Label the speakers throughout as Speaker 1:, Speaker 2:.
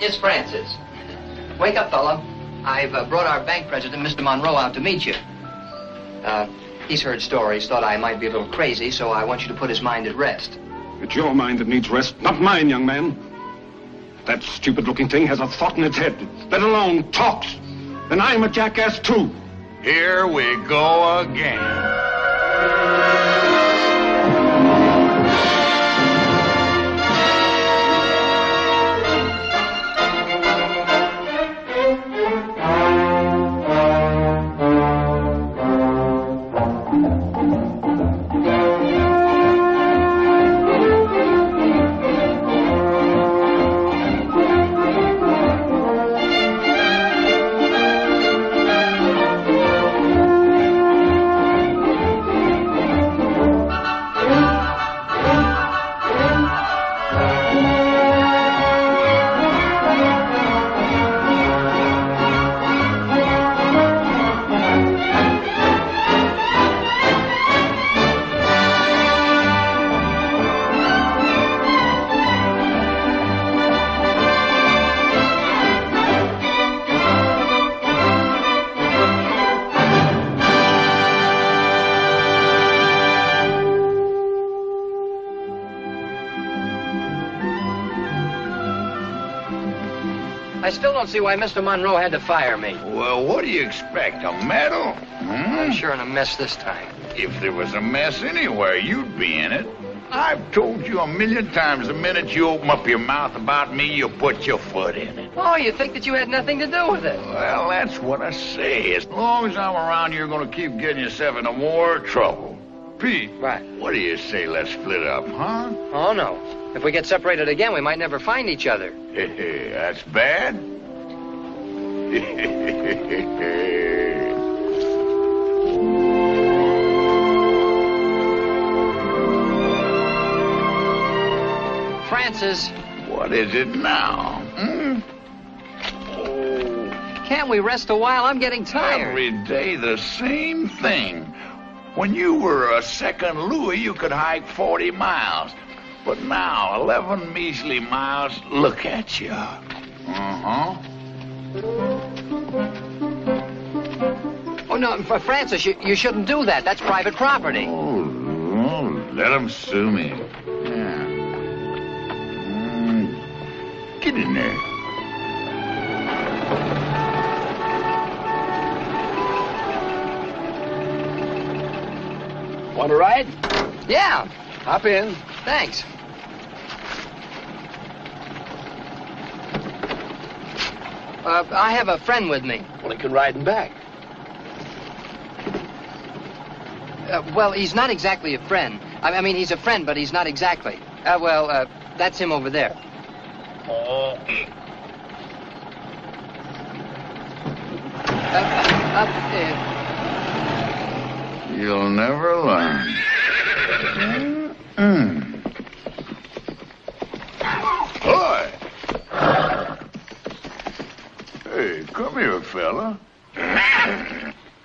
Speaker 1: It's Francis. Wake up, fella. I've brought our bank president, Mr. Monroe, out to meet you. He's heard stories, thought I might be a little crazy, so I want you to put his mind at rest.
Speaker 2: It's your mind that needs rest, not mine, young man. That stupid-looking thing has a thought in its head, let alone talks. Then I'm a jackass, too.
Speaker 3: Here we go again.
Speaker 1: I still don't see why Mr. Monroe had to fire me.
Speaker 3: Well, what do you expect, a medal?
Speaker 1: I'm sure in a mess this time.
Speaker 3: If there was a mess anywhere, you'd be in it. I've told you a million times, the minute you open up your mouth about me, you put your foot in it.
Speaker 1: Oh, you think that you had nothing to do with it?
Speaker 3: Well, that's what I say. As long as I'm around, you're going to keep getting yourself into more trouble. Pete,
Speaker 1: Right.
Speaker 3: What do you say let's split up, huh?
Speaker 1: Oh, no. If we get separated again, we might never find each other.
Speaker 3: That's bad?
Speaker 1: Francis.
Speaker 3: What is it now?
Speaker 1: Can't we rest a while? I'm getting tired.
Speaker 3: Every day the same thing. When you were a second Louis, you could hike 40 miles. But now, 11 measly miles, look at you.
Speaker 1: Oh, no, Francis, you shouldn't do that. That's private property.
Speaker 3: Oh, let them sue me. Yeah. Get in there.
Speaker 2: Want a ride?
Speaker 1: Yeah,
Speaker 2: Hop in.
Speaker 1: thanks. I have a friend with me.
Speaker 2: Well, he can ride and back.
Speaker 1: Well, he's not exactly a friend. I mean, he's a friend, but he's not exactly. That's him over there.
Speaker 3: Okay. You'll never learn. Hi. Hey, come here, fella.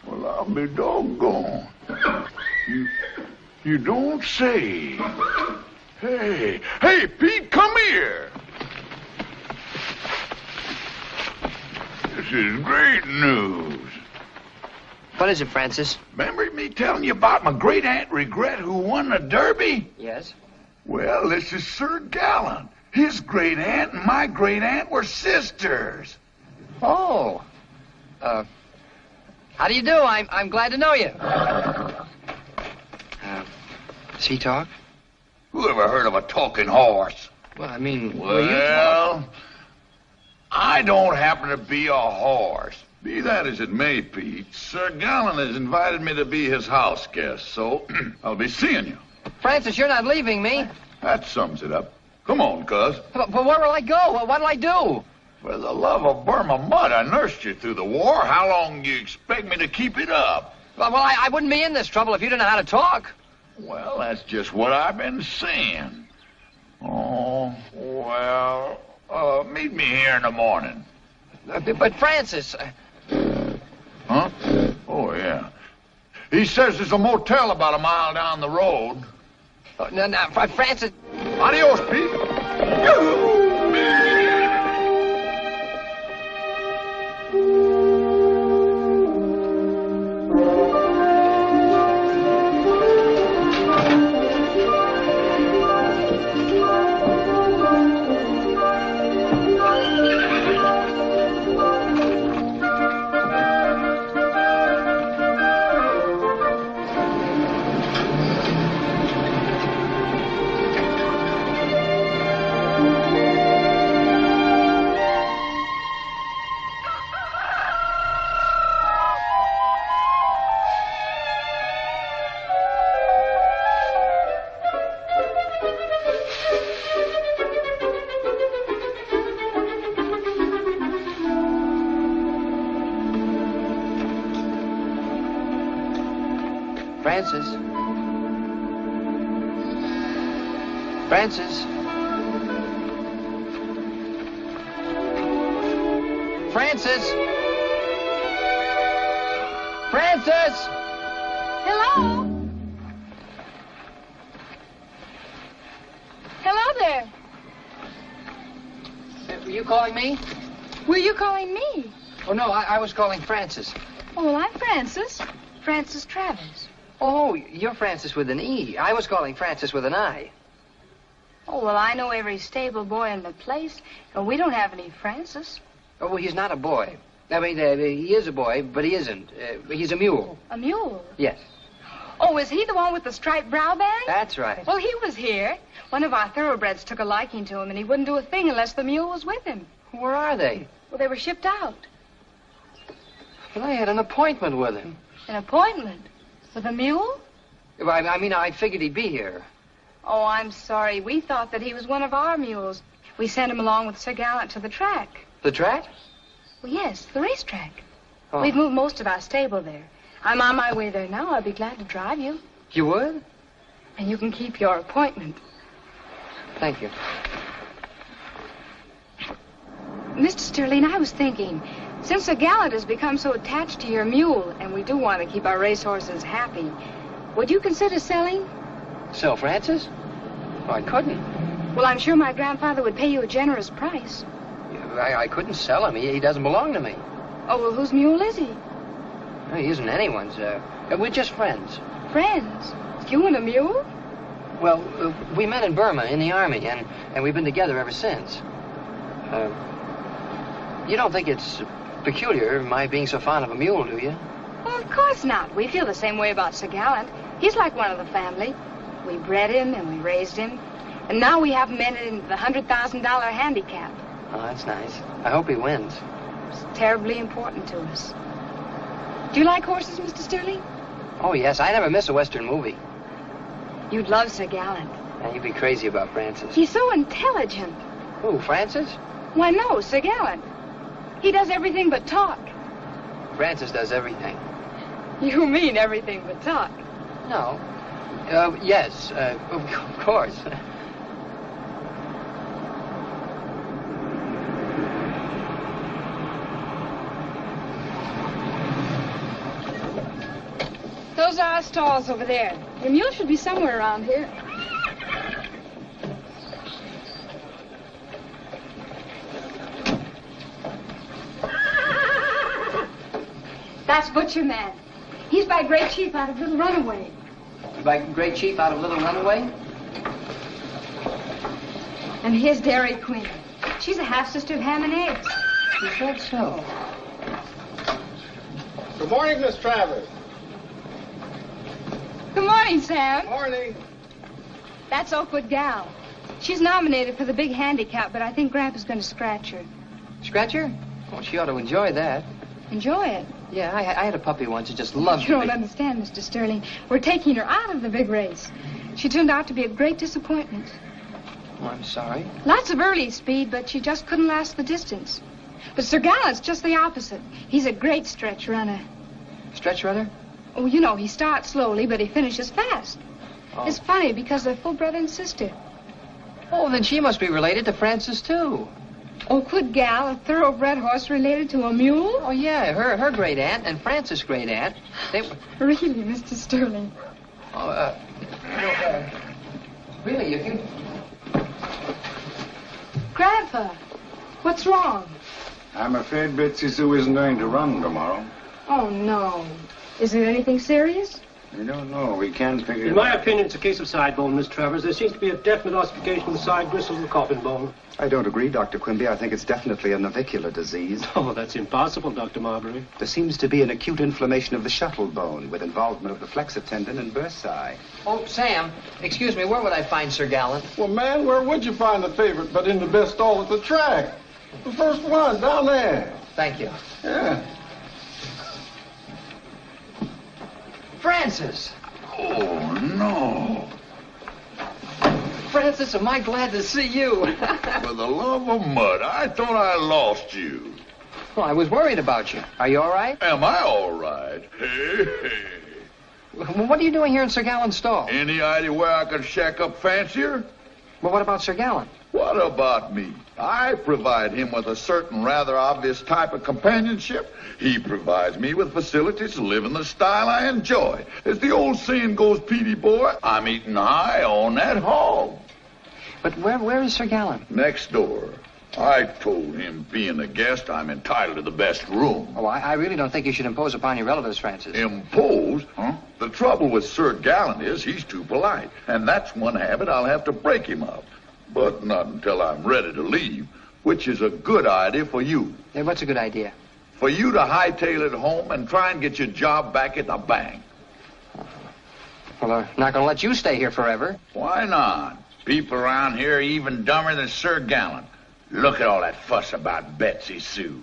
Speaker 3: Well, I'll be doggone. You don't say. Hey, Pete, come here. This is great news.
Speaker 1: What is it, Francis?
Speaker 3: Remember me telling you about my great-aunt Regret who won the Derby?
Speaker 1: Yes?
Speaker 3: Well, this is Sir Gallant. His great-aunt and my great-aunt were sisters.
Speaker 1: Oh. How do you do? I'm glad to know you. Does he talk?
Speaker 3: Who ever heard of a talking horse?
Speaker 1: Well, I mean, will you talk?
Speaker 3: Well, I don't happen to be a horse. Be that as it may, Pete, Sir Gallant has invited me to be his house guest, so I'll be seeing you.
Speaker 1: Francis, you're not leaving me.
Speaker 3: That sums it up. Come on, cuz.
Speaker 1: But where will I go? What'll I do?
Speaker 3: For the love of Burma mud, I nursed you through the war. How long do you expect me to keep it up?
Speaker 1: Well, I wouldn't be in this trouble if you didn't know how to talk.
Speaker 3: Well, that's just what I've been saying. Oh, well, meet me here in the morning.
Speaker 1: But Francis...
Speaker 3: Huh? Oh, yeah. He says there's a motel about a mile down the road.
Speaker 1: No, Francis...
Speaker 3: Adios, Pete.
Speaker 1: Francis. Francis. Francis. Francis.
Speaker 4: Hello? Hello there.
Speaker 1: Were you calling me?
Speaker 4: Were you calling me?
Speaker 1: Oh, no, I was calling Francis.
Speaker 4: Oh, well, I'm Francis. Francis Travers.
Speaker 1: Oh, you're Francis with an E. I was calling Francis with an I.
Speaker 4: Oh, well, I know every stable boy in the place, and we don't have any Francis.
Speaker 1: Oh, well, he's not a boy. I mean, he is a boy, but he isn't. He's a mule.
Speaker 4: A mule?
Speaker 1: Yes.
Speaker 4: Oh, is he the one with the striped brow band?
Speaker 1: That's right.
Speaker 4: Well, he was here. One of our thoroughbreds took a liking to him, and he wouldn't do a thing unless the mule was with him.
Speaker 1: Where are they?
Speaker 4: Well, they were shipped out.
Speaker 1: Well, I had an appointment with him.
Speaker 4: An appointment? With a mule?
Speaker 1: I mean, I figured he'd be here.
Speaker 4: Oh, I'm sorry. We thought that he was one of our mules. We sent him along with Sir Gallant to the track.
Speaker 1: The track?
Speaker 4: Well, yes, the racetrack.
Speaker 1: Oh.
Speaker 4: We've moved most of our stable there. I'm on my way there now. I'll be glad to drive you.
Speaker 1: You would?
Speaker 4: And you can keep your appointment.
Speaker 1: Thank you.
Speaker 4: Mr. Sterling, I was thinking, since Sir Gallant has become so attached to your mule, and we do want to keep our racehorses happy, would you consider selling?
Speaker 1: Sell Francis? Oh, I couldn't.
Speaker 4: Well, I'm sure my grandfather would pay you a generous price.
Speaker 1: I couldn't sell him. He doesn't belong to me.
Speaker 4: Oh, well, whose mule is he?
Speaker 1: He isn't anyone's. We're just friends.
Speaker 4: Friends? You and a mule?
Speaker 1: Well, we met in Burma in the army, and we've been together ever since. You don't think it's peculiar, my being so fond of a mule, do you?
Speaker 4: Well, of course not. We feel the same way about Sir Gallant. He's like one of the family. We bred him and we raised him. And now we have him entered into the $100,000 handicap.
Speaker 1: Oh, that's nice. I hope he wins.
Speaker 4: It's terribly important to us. Do you like horses, Mr. Sterling?
Speaker 1: Oh, yes. I never miss a Western movie.
Speaker 4: You'd love Sir Gallant.
Speaker 1: And you'd be crazy about Francis.
Speaker 4: He's so intelligent.
Speaker 1: Who, Francis?
Speaker 4: Why, no, Sir Gallant. He does everything but talk.
Speaker 1: Francis does everything.
Speaker 4: You mean everything but talk?
Speaker 1: No. Yes, of course.
Speaker 4: Those are our stalls over there. Your mule should be somewhere around here. That's Butcher Man. He's by Great Chief out of Little Runaway.
Speaker 1: By Great Chief out of Little Runaway?
Speaker 4: And here's Dairy Queen. She's a half-sister of Ham and Eggs.
Speaker 1: Is that so?
Speaker 5: Good morning, Miss Travers.
Speaker 4: Good morning, Sam.
Speaker 5: Morning.
Speaker 4: That's Oakwood Gal. She's nominated for the big handicap, but I think Grandpa's going to scratch her.
Speaker 1: Scratch her? Oh, she ought to enjoy that.
Speaker 4: Enjoy it.
Speaker 1: Yeah, I had a puppy once who just loved
Speaker 4: You don't understand, Mr. Sterling. We're taking her out of the big race. She turned out to be a great disappointment.
Speaker 1: Oh, I'm sorry.
Speaker 4: Lots of early speed, but she just couldn't last the distance. But Sir Gallant's just the opposite. He's a great stretch runner.
Speaker 1: Stretch runner?
Speaker 4: Oh, you know, he starts slowly, but he finishes fast.
Speaker 1: Oh.
Speaker 4: It's funny because they're full brother and sister.
Speaker 1: Oh, then she must be related to Francis, too.
Speaker 4: Oakwood Gal, a thoroughbred horse related to a mule?
Speaker 1: Oh, yeah, her great-aunt and Francis' great-aunt, they were...
Speaker 4: Really, Mr. Sterling?
Speaker 1: Oh, really, if you...
Speaker 4: Grandpa, what's wrong?
Speaker 5: I'm afraid Betsy Sue isn't going to run tomorrow.
Speaker 4: Oh, no. Is it anything serious?
Speaker 5: We don't know. We can't figure
Speaker 6: In my opinion, it's a case of side bone, Miss Travers. There seems to be a definite ossification of the side gristle of the coffin bone.
Speaker 7: I don't agree, Dr. Quimby. I think it's definitely a navicular disease.
Speaker 6: Oh, that's impossible, Dr. Marbury.
Speaker 7: There seems to be an acute inflammation of the shuttle bone with involvement of the flexor tendon and bursae.
Speaker 1: Oh, Sam, excuse me, where would I find Sir Gallant?
Speaker 8: Well, man, where would you find the favorite but in the best stall at the track? The first one, down there.
Speaker 1: Thank you.
Speaker 8: Yeah.
Speaker 1: Francis!
Speaker 3: Oh, no.
Speaker 1: Francis, am I glad to see you.
Speaker 3: For the love of mud, I thought I lost you.
Speaker 1: Well, I was worried about you. Are you all right?
Speaker 3: Am I all right? Hey, hey.
Speaker 1: Well, what are you doing here in Sir Gallen's stall?
Speaker 3: Any idea where I could shack up fancier?
Speaker 1: Well, what about Sir Gallen?
Speaker 3: What about me? I provide him with a certain rather obvious type of companionship. He provides me with facilities to live in the style I enjoy. As the old saying goes, Petey boy, I'm eating high on that hog.
Speaker 1: But where is Sir Gallen?
Speaker 3: Next door. I told him, being a guest, I'm entitled to the best room.
Speaker 1: Oh, I really don't think you should impose upon your relatives, Francis.
Speaker 3: Impose? Huh? The trouble with Sir Gallen is he's too polite. And that's one habit I'll have to break him of. But not until I'm ready to leave, which is a good idea for you.
Speaker 1: Yeah, what's a good idea?
Speaker 3: For you to hightail it home and try and get your job back at the bank.
Speaker 1: Well, they're not going to let you stay here forever.
Speaker 3: Why not? People around here are even dumber than Sir Gallen. Look at all that fuss about Betsy Sue.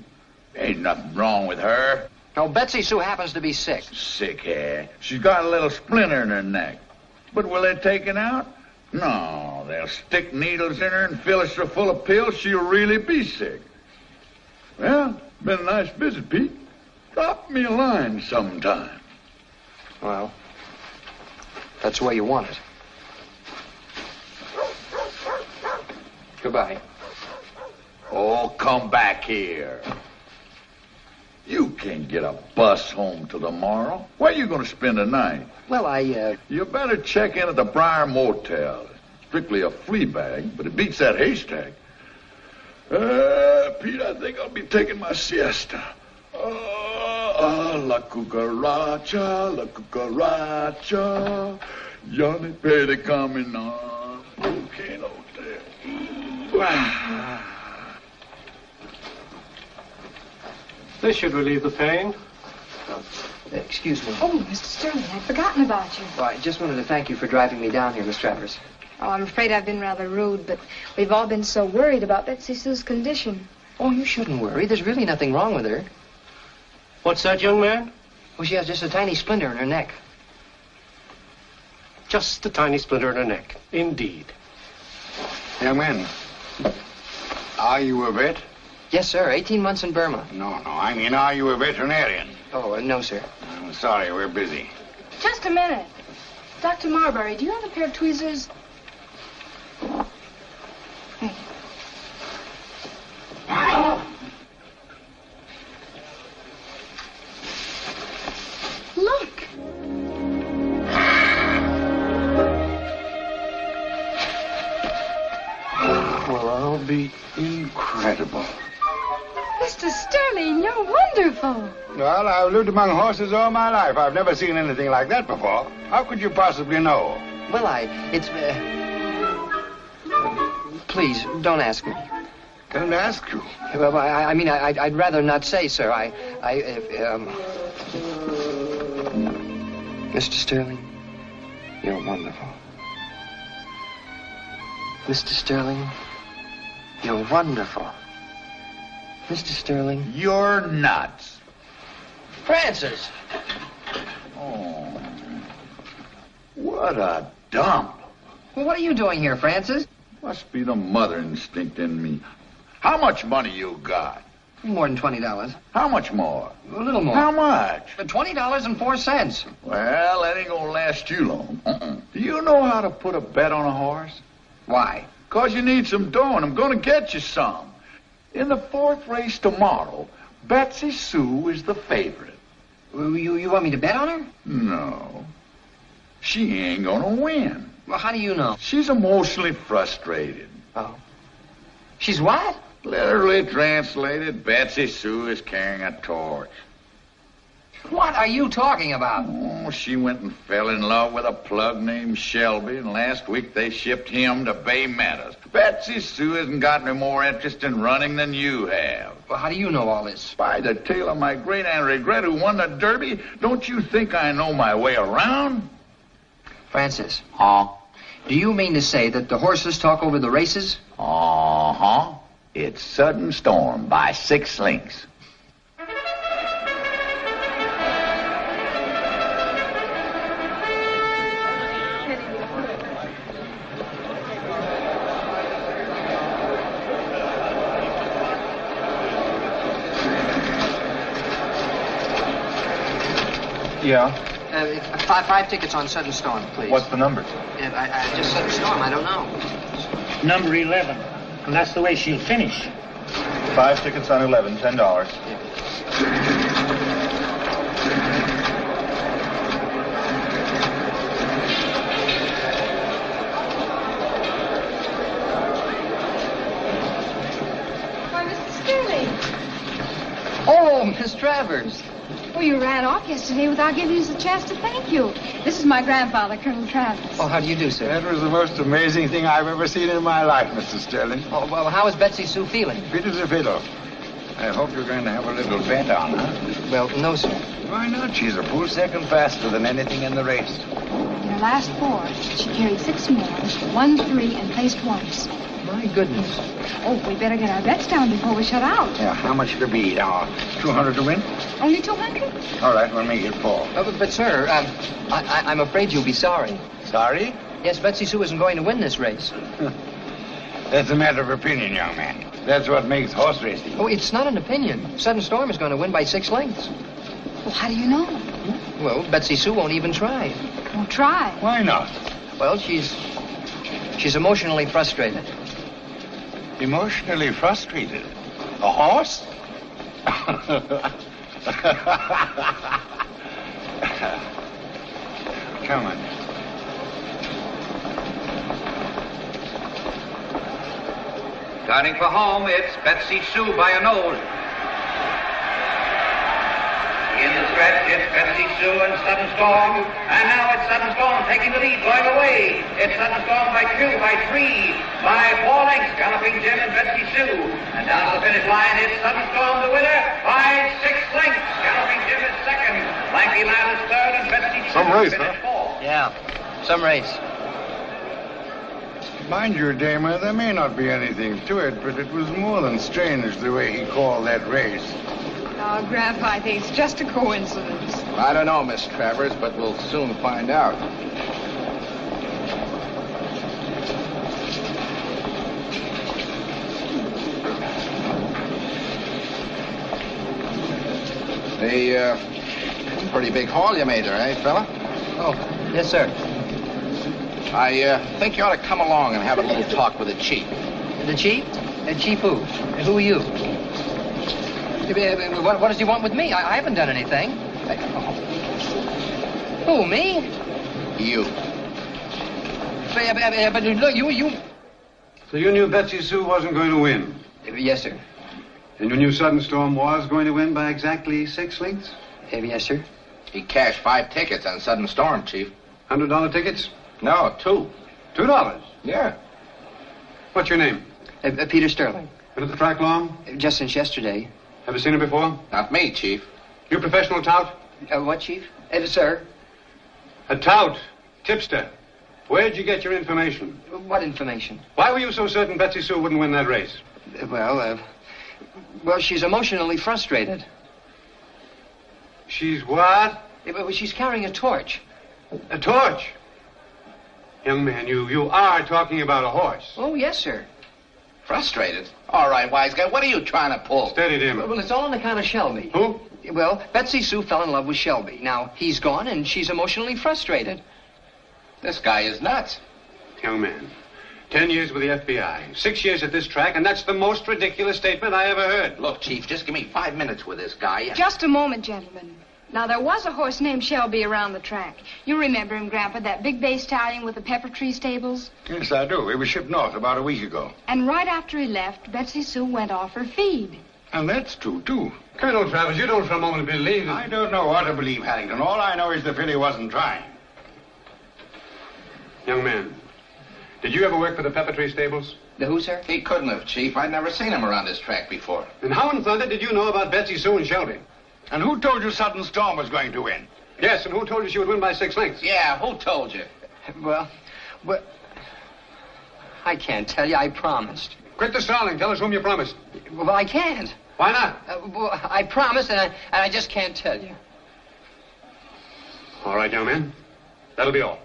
Speaker 3: Ain't nothing wrong with her.
Speaker 1: No, Betsy Sue happens to be sick.
Speaker 3: Sick, eh? She's got a little splinter in her neck. But will they take it out? No, they'll stick needles in her and fill her so full of pills she'll really be sick. Well, been a nice visit, Pete. Drop me a line sometime.
Speaker 1: Well, that's the way you want it. Goodbye.
Speaker 3: Oh, come back here. You can't get a bus home till tomorrow. Where are you going to spend the night?
Speaker 1: Well,
Speaker 3: You better check in at the Briar Motel. Strictly a flea bag, but it beats that haystack. Pete, I think I'll be taking my siesta. La cucaracha, la cucaracha. Johnny Petty coming on. Volcano there.
Speaker 6: This should relieve the pain.
Speaker 1: excuse me.
Speaker 4: Oh, Mr. Sterling, I'd forgotten about you.
Speaker 1: Well, I just wanted to thank you for driving me down here, Miss Travers.
Speaker 4: Oh, I'm afraid I've been rather rude, but we've all been so worried about Betsy Sue's condition.
Speaker 1: Oh, you shouldn't worry. There's really nothing wrong with her.
Speaker 6: What's that, young man?
Speaker 1: Well, she has just a tiny splinter in her neck.
Speaker 6: Just a tiny splinter in her neck. Indeed.
Speaker 5: Young man, are you a vet?
Speaker 1: Yes, sir. 18 months in Burma.
Speaker 5: No, I mean, are you a veterinarian?
Speaker 1: Oh, no, sir.
Speaker 5: I'm sorry, we're busy.
Speaker 4: Just a minute. Dr. Marbury, do you have a pair of tweezers? Hey. Look.
Speaker 5: Well, I'll be incredible.
Speaker 4: Mr. Sterling, you're wonderful.
Speaker 5: Well, I've lived among horses all my life. I've never seen anything like that before. How could you possibly know?
Speaker 1: Well, it's... Please, don't ask me.
Speaker 5: Don't ask you.
Speaker 1: Well, I mean, I'd rather not say, sir. Mr. Sterling, you're wonderful. Mr. Sterling, you're wonderful. Mr. Sterling.
Speaker 3: You're nuts.
Speaker 1: Francis!
Speaker 3: Oh, what a dump.
Speaker 1: Well, what are you doing here, Francis?
Speaker 3: Must be the mother instinct in me. How much money you got?
Speaker 1: More than $20.
Speaker 3: How much more?
Speaker 1: A little more.
Speaker 3: How much?
Speaker 1: $20.04.
Speaker 3: Well, that ain't gonna last you long. Do you know how to put a bet on a horse?
Speaker 1: Why?
Speaker 3: 'Cause you need some dough, and I'm gonna get you some. In the 4th race tomorrow, Betsy Sue is the favorite.
Speaker 1: You want me to bet on her?
Speaker 3: No. She ain't gonna win.
Speaker 1: Well, how do you know?
Speaker 3: She's emotionally frustrated.
Speaker 1: Oh. She's what?
Speaker 3: Literally translated, Betsy Sue is carrying a torch.
Speaker 1: What are you talking about?
Speaker 3: Oh, she went and fell in love with a plug named Shelby, and last week they shipped him to Bay Meadows. Betsy Sue hasn't got any more interest in running than you have.
Speaker 1: Well, how do you know all this?
Speaker 3: By the tail of my great Aunt Regret who won the Derby, don't you think I know my way around?
Speaker 1: Francis.
Speaker 3: Huh?
Speaker 1: Do you mean to say that the horses talk over the races?
Speaker 3: Uh-huh. It's Sudden Storm by 6 Links.
Speaker 8: Yeah.
Speaker 1: Five tickets on Sudden Storm, please.
Speaker 9: What's the number?
Speaker 1: I just Sudden Storm. I don't know.
Speaker 10: Number 11. And that's the way she'll finish.
Speaker 9: 5 tickets on 11, $10.
Speaker 4: Why, Mr. Sterling.
Speaker 1: Oh, Miss Travers.
Speaker 4: Well, you ran off yesterday without giving us a chance to thank you. This is my grandfather, Colonel Travers.
Speaker 1: Oh, how do you do, sir?
Speaker 5: That was the most amazing thing I've ever seen in my life, Mr. Sterling.
Speaker 1: Oh, well, how is Betsy Sue feeling?
Speaker 5: Fit as a fiddle. I hope you're going to have a little bet on her.
Speaker 1: Well, no, sir.
Speaker 5: Why not? She's a full second faster than anything in the race.
Speaker 4: In her last 4, she carried 6 more, won 3, and placed once.
Speaker 1: My goodness.
Speaker 4: Oh, we better get our bets down before we shut out.
Speaker 5: Yeah, how much to be? 200 to win?
Speaker 4: Only 200?
Speaker 5: All right, we'll make it 4.
Speaker 1: But sir, I'm afraid you'll be sorry.
Speaker 5: Sorry?
Speaker 1: Yes, Betsy Sue isn't going to win this race.
Speaker 5: That's a matter of opinion, young man. That's what makes horse racing.
Speaker 1: Oh, it's not an opinion. Sudden Storm is going to win by 6 lengths.
Speaker 4: Well, how do you know?
Speaker 1: Well, Betsy Sue won't even try.
Speaker 4: Well, try.
Speaker 5: Why not?
Speaker 1: Well, she's emotionally frustrated.
Speaker 5: Emotionally frustrated? A horse? Come on.
Speaker 11: Starting for home, it's Betsy Sue by a nose. In the stretch, it's Betsy Sue and Sudden Storm. And now it's Sudden Storm taking the lead, going away. It's Sudden Storm by 2, by 3, by 4 lengths, Galloping Jim and Betsy Sue. And down to the finish line, it's Sudden Storm, the winner, by 6 lengths. Galloping Jim is second. Lanky Lad is third, and Betsy Sue
Speaker 9: Some race,
Speaker 11: finished
Speaker 9: huh?
Speaker 11: fourth.
Speaker 1: Yeah, some race.
Speaker 5: Mind you, Damer, there may not be anything to it, but it was more than strange the way he called that race.
Speaker 4: Oh, Grandpa, I think it's just a coincidence.
Speaker 12: I don't know, Miss Travers, but we'll soon find out. Pretty big haul you made her, eh, fella?
Speaker 1: Oh, yes, sir.
Speaker 12: I think you ought to come along and have a little talk with the chief.
Speaker 1: The chief? Chief who? Who are you? What does he want with me? I haven't done anything. Who, me?
Speaker 12: You.
Speaker 1: But look, you...
Speaker 2: So you knew Betsy Sue wasn't going to win?
Speaker 1: Yes, sir.
Speaker 2: And you knew Sudden Storm was going to win by exactly 6 lengths?
Speaker 1: Yes, sir.
Speaker 12: He cashed 5 tickets on Sudden Storm, Chief.
Speaker 2: $100 tickets?
Speaker 12: No, 2.
Speaker 2: $2?
Speaker 12: Yeah.
Speaker 2: What's your name?
Speaker 1: Peter Sterling.
Speaker 2: Been at the track long?
Speaker 1: Just since yesterday.
Speaker 2: Ever seen her before?
Speaker 12: Not me, Chief.
Speaker 2: You a professional tout?
Speaker 1: What, Chief? Sir.
Speaker 2: A tout. Tipster. Where'd you get your information?
Speaker 1: What information?
Speaker 2: Why were you so certain Betsy Sue wouldn't win that race?
Speaker 1: Well, she's emotionally frustrated.
Speaker 2: She's what?
Speaker 1: She's carrying a torch.
Speaker 2: A torch? Young man, you are talking about a horse.
Speaker 1: Oh, yes, sir.
Speaker 12: Frustrated? All right, wise guy, what are you trying to pull?
Speaker 2: Steady, Dimmer.
Speaker 1: Well, it's all on account of Shelby.
Speaker 2: Who?
Speaker 1: Well, Betsy Sue fell in love with Shelby. Now, he's gone, and she's emotionally frustrated.
Speaker 12: This guy is nuts.
Speaker 2: Young man, 10 years with the FBI, 6 years at this track, and that's the most ridiculous statement I ever heard.
Speaker 12: Look, Chief, just give me 5 minutes with this guy.
Speaker 4: Just a moment, gentlemen. Now, there was a horse named Shelby around the track. You remember him, Grandpa, that big bay stallion with the pepper tree stables?
Speaker 5: Yes, I do. He was shipped north about a week ago.
Speaker 4: And right after he left, Betsy Sue went off her feed.
Speaker 5: And that's true, too.
Speaker 2: Colonel Travers, you don't for a moment believe...
Speaker 5: I don't know what to believe, Harrington. All I know is the filly wasn't trying.
Speaker 2: Young man, did you ever work for the Pepper Tree Stables?
Speaker 1: The who, sir?
Speaker 12: He couldn't have, Chief. I'd never seen him around this track before.
Speaker 2: And how in thunder did you know about Betsy Sue and Shelby?
Speaker 5: And who told you Sudden Storm was going to win?
Speaker 2: Yes, and who told you she would win by 6 lengths?
Speaker 12: Yeah, who told you?
Speaker 1: Well, I can't tell you. I promised.
Speaker 2: Quit the stalling. Tell us whom you promised.
Speaker 1: Well, I can't.
Speaker 2: Why not?
Speaker 1: I promised, and I just can't tell you.
Speaker 2: All right, young man. That'll be all.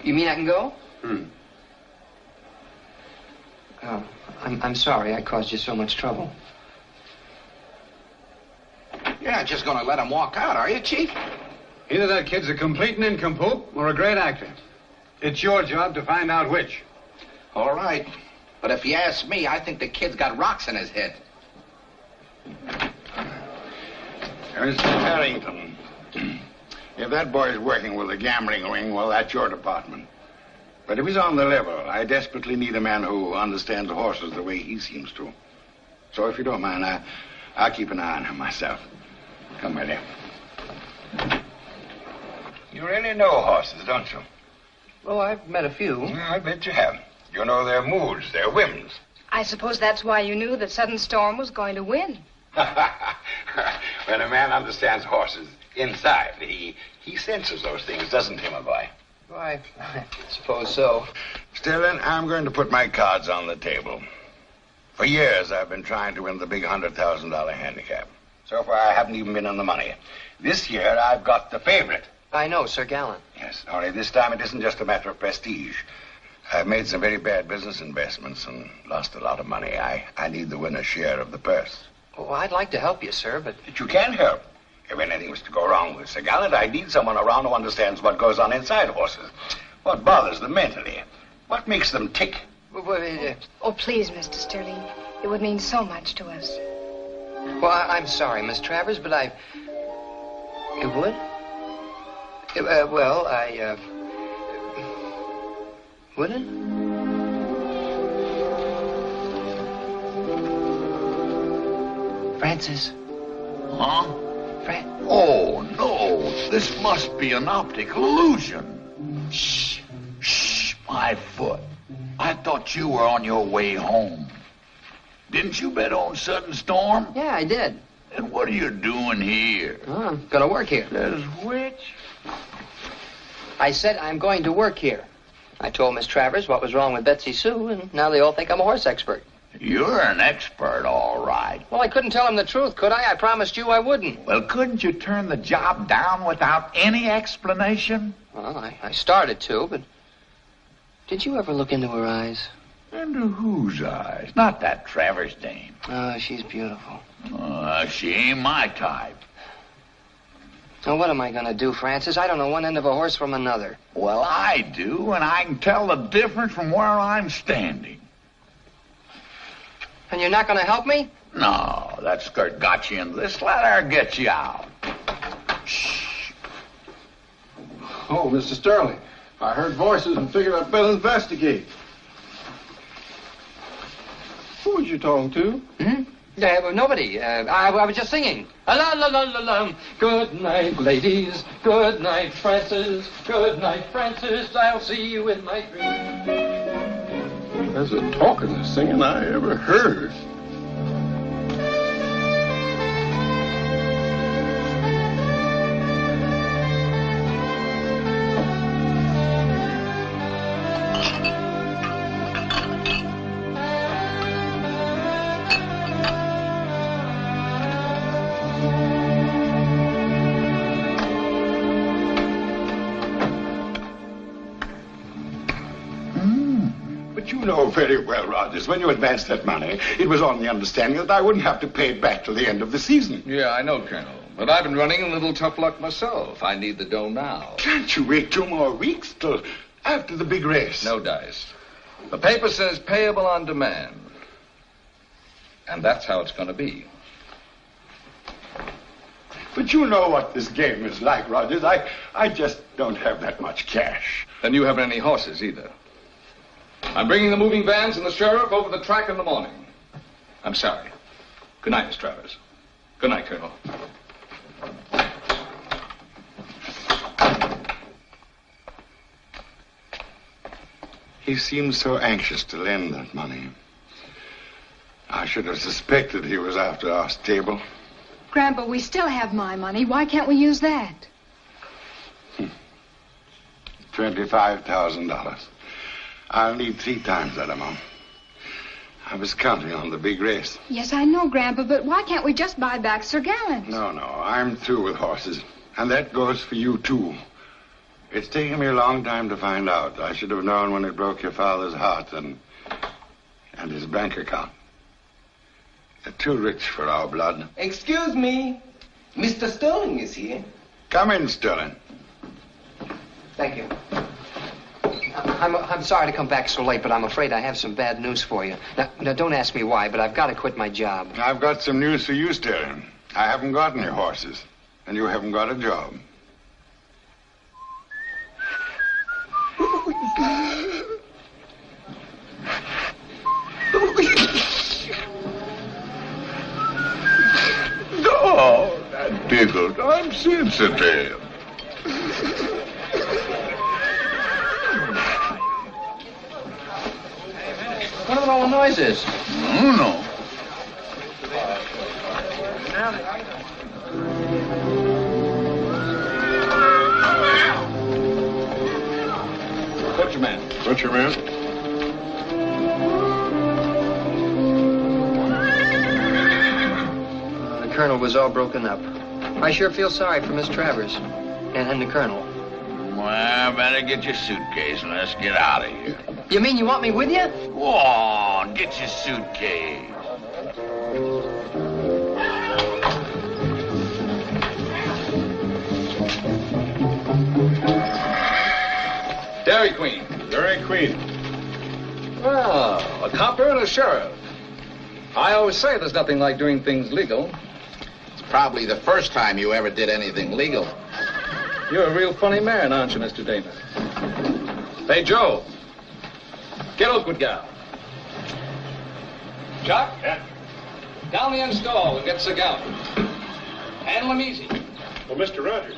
Speaker 1: You mean I can go?
Speaker 13: Oh, I'm sorry I caused you so much trouble.
Speaker 12: You're not just going to let him walk out, are you, Chief?
Speaker 5: Either that kid's a complete nincompoop or a great actor. It's your job to find out which.
Speaker 12: All right. But if you ask me, I think the kid's got rocks in his head.
Speaker 5: Mr. Harrington, if that boy's working with a gambling ring, well, that's your department. But if he's on the level, I desperately need a man who understands horses the way he seems to. So if you don't mind, I'll keep an eye on him myself. Come with you. You really know horses, don't you?
Speaker 1: Oh, I've met a few.
Speaker 5: I bet you have. You know their moods, their whims.
Speaker 4: I suppose that's why you knew that Sudden Storm was going to win.
Speaker 5: When a man understands horses inside, he senses those things, doesn't he, my boy?
Speaker 1: Why, I suppose so.
Speaker 5: Still, then, I'm going to put my cards on the table. For years, I've been trying to win the big $100,000 handicap. So far, I haven't even been on the money. This year, I've got the favorite.
Speaker 1: I know, Sir Gallant.
Speaker 5: Yes, only this time it isn't just a matter of prestige. I've made some very bad business investments and lost a lot of money. I need the winner's share of the purse.
Speaker 1: Oh, I'd like to help you, sir, but
Speaker 5: you can't help. If anything was to go wrong with Sir Gallant, I need someone around who understands what goes on inside horses. What bothers them mentally. What makes them tick.
Speaker 4: Oh, please, Mr. Sterling. It would mean so much to us.
Speaker 1: Well, I'm sorry, Miss Travers, but It would? Would it? Francis.
Speaker 3: Huh? Oh, no. This must be an optical illusion. Shh. Shh. My foot. I thought you were on your way home. Didn't you bet on Sudden Storm?
Speaker 1: Yeah, I did.
Speaker 3: And what are you doing here?
Speaker 1: Oh, I'm going to work here.
Speaker 3: Says which?
Speaker 1: I said I'm going to work here. I told Miss Travers what was wrong with Betsy Sue, and now they all think I'm a horse expert.
Speaker 3: You're an expert, all right.
Speaker 1: Well, I couldn't tell them the truth, could I? I promised you I wouldn't.
Speaker 3: Well, couldn't you turn the job down without any explanation?
Speaker 1: Well, I started to, but did you ever look into her eyes?
Speaker 3: Into whose eyes? Not that Travers dame.
Speaker 1: Oh, she's beautiful.
Speaker 3: She ain't my type.
Speaker 1: Now, what am I going to do, Francis? I don't know one end of a horse from another.
Speaker 3: Well, I do, and I can tell the difference from where I'm standing.
Speaker 1: And you're not going to help me?
Speaker 3: No, that skirt got you into this. Let her get you out.
Speaker 8: Shh. Oh, Mr. Sterling, I heard voices and figured I'd better investigate. Who was you talking to?
Speaker 1: Nobody. I was just singing. La la la la la. Good night, ladies. Good night, Francis. Good night, Francis. I'll see you in my dreams.
Speaker 8: That's the talkingest singing I ever heard.
Speaker 5: You know very well, Rogers, when you advanced that money, it was on the understanding that I wouldn't have to pay it back till the end of the season.
Speaker 12: Yeah, I know, Colonel. But I've been running a little tough luck myself. I need the dough now.
Speaker 5: Can't you wait 2 more weeks till after the big race?
Speaker 12: No dice. The paper says payable on demand. And that's how it's going to be.
Speaker 5: But you know what this game is like, Rogers. I just don't have that much cash.
Speaker 12: Then you haven't any horses either. I'm bringing the moving vans and the sheriff over the track in the morning. I'm sorry. Good night, Miss Travers. Good night, Colonel.
Speaker 5: He seems so anxious to lend that money. I should have suspected he was after our stable.
Speaker 4: Grandpa, we still have my money. Why can't we use that?
Speaker 5: $25,000. I'll need 3 times that amount. I was counting on the big race.
Speaker 4: Yes, I know, Grandpa, but why can't we just buy back Sir Gallant?
Speaker 5: No, I'm through with horses. And that goes for you, too. It's taken me a long time to find out. I should have known when it broke your father's heart and his bank account. You're too rich for our blood.
Speaker 14: Excuse me. Mr. Sterling is here.
Speaker 5: Come in, Sterling.
Speaker 1: Thank you. I'm sorry to come back so late, but I'm afraid I have some bad news for you. Now, don't ask me why, but I've got to quit my job.
Speaker 5: I've got some news for you, Sterling. I haven't got any horses, and you haven't got a job.
Speaker 3: Oh, that tickled. I'm sensitive.
Speaker 1: What are all the noises?
Speaker 3: Oh, no.
Speaker 12: Butcherman.
Speaker 8: Butcherman?
Speaker 1: The Colonel was all broken up. I sure feel sorry for Miss Travers and the Colonel.
Speaker 3: Well, better get your suitcase and let's get out of here.
Speaker 1: You mean you want me with you?
Speaker 3: Go on, get your suitcase.
Speaker 12: Dairy Queen.
Speaker 8: Dairy Queen.
Speaker 12: Well, a copper and a sheriff. I always say there's nothing like doing things legal.
Speaker 14: It's probably the first time you ever did anything legal.
Speaker 12: You're a real funny man, aren't you, Mr. Damon? Hey, Joe. Get Oakwood gal. Chuck?
Speaker 8: Yeah?
Speaker 12: Down the end stall and get Sir Gallant. Handle him easy.
Speaker 8: Well, Mr. Rogers.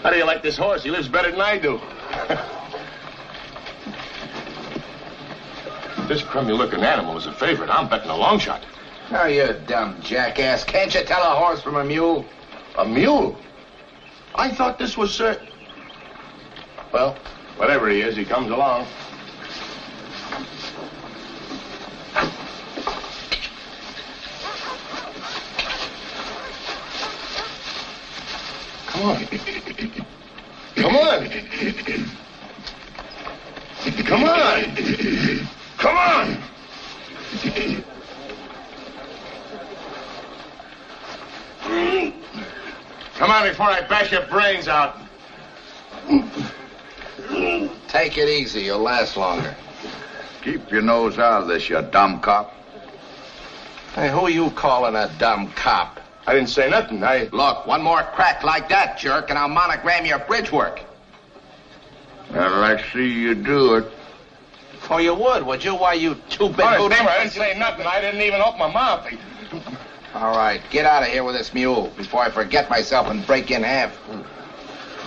Speaker 8: How do you like this horse? He lives better than I do. This crummy-looking animal is a favorite. I'm betting a long shot.
Speaker 14: Oh, you dumb jackass. Can't you tell a horse from a mule?
Speaker 8: A mule? I thought this was, Well, whatever he is, he comes along. Come on. Come on. Come on. Come on. Come on before I bash your brains out.
Speaker 14: Take it easy. You'll last longer.
Speaker 3: Keep your nose out of this, you dumb cop.
Speaker 14: Hey, who are you calling a dumb cop?
Speaker 8: I didn't say nothing.
Speaker 14: Look, one more crack like that, jerk, and I'll monogram your bridge work.
Speaker 3: Well, let's see you do it.
Speaker 14: Oh, you would you? Why, you two big
Speaker 8: Honest,
Speaker 14: booty...
Speaker 8: neighbor, I didn't say nothing. I didn't even open my mouth.
Speaker 14: All right, get out of here with this mule before I forget myself and break you in half.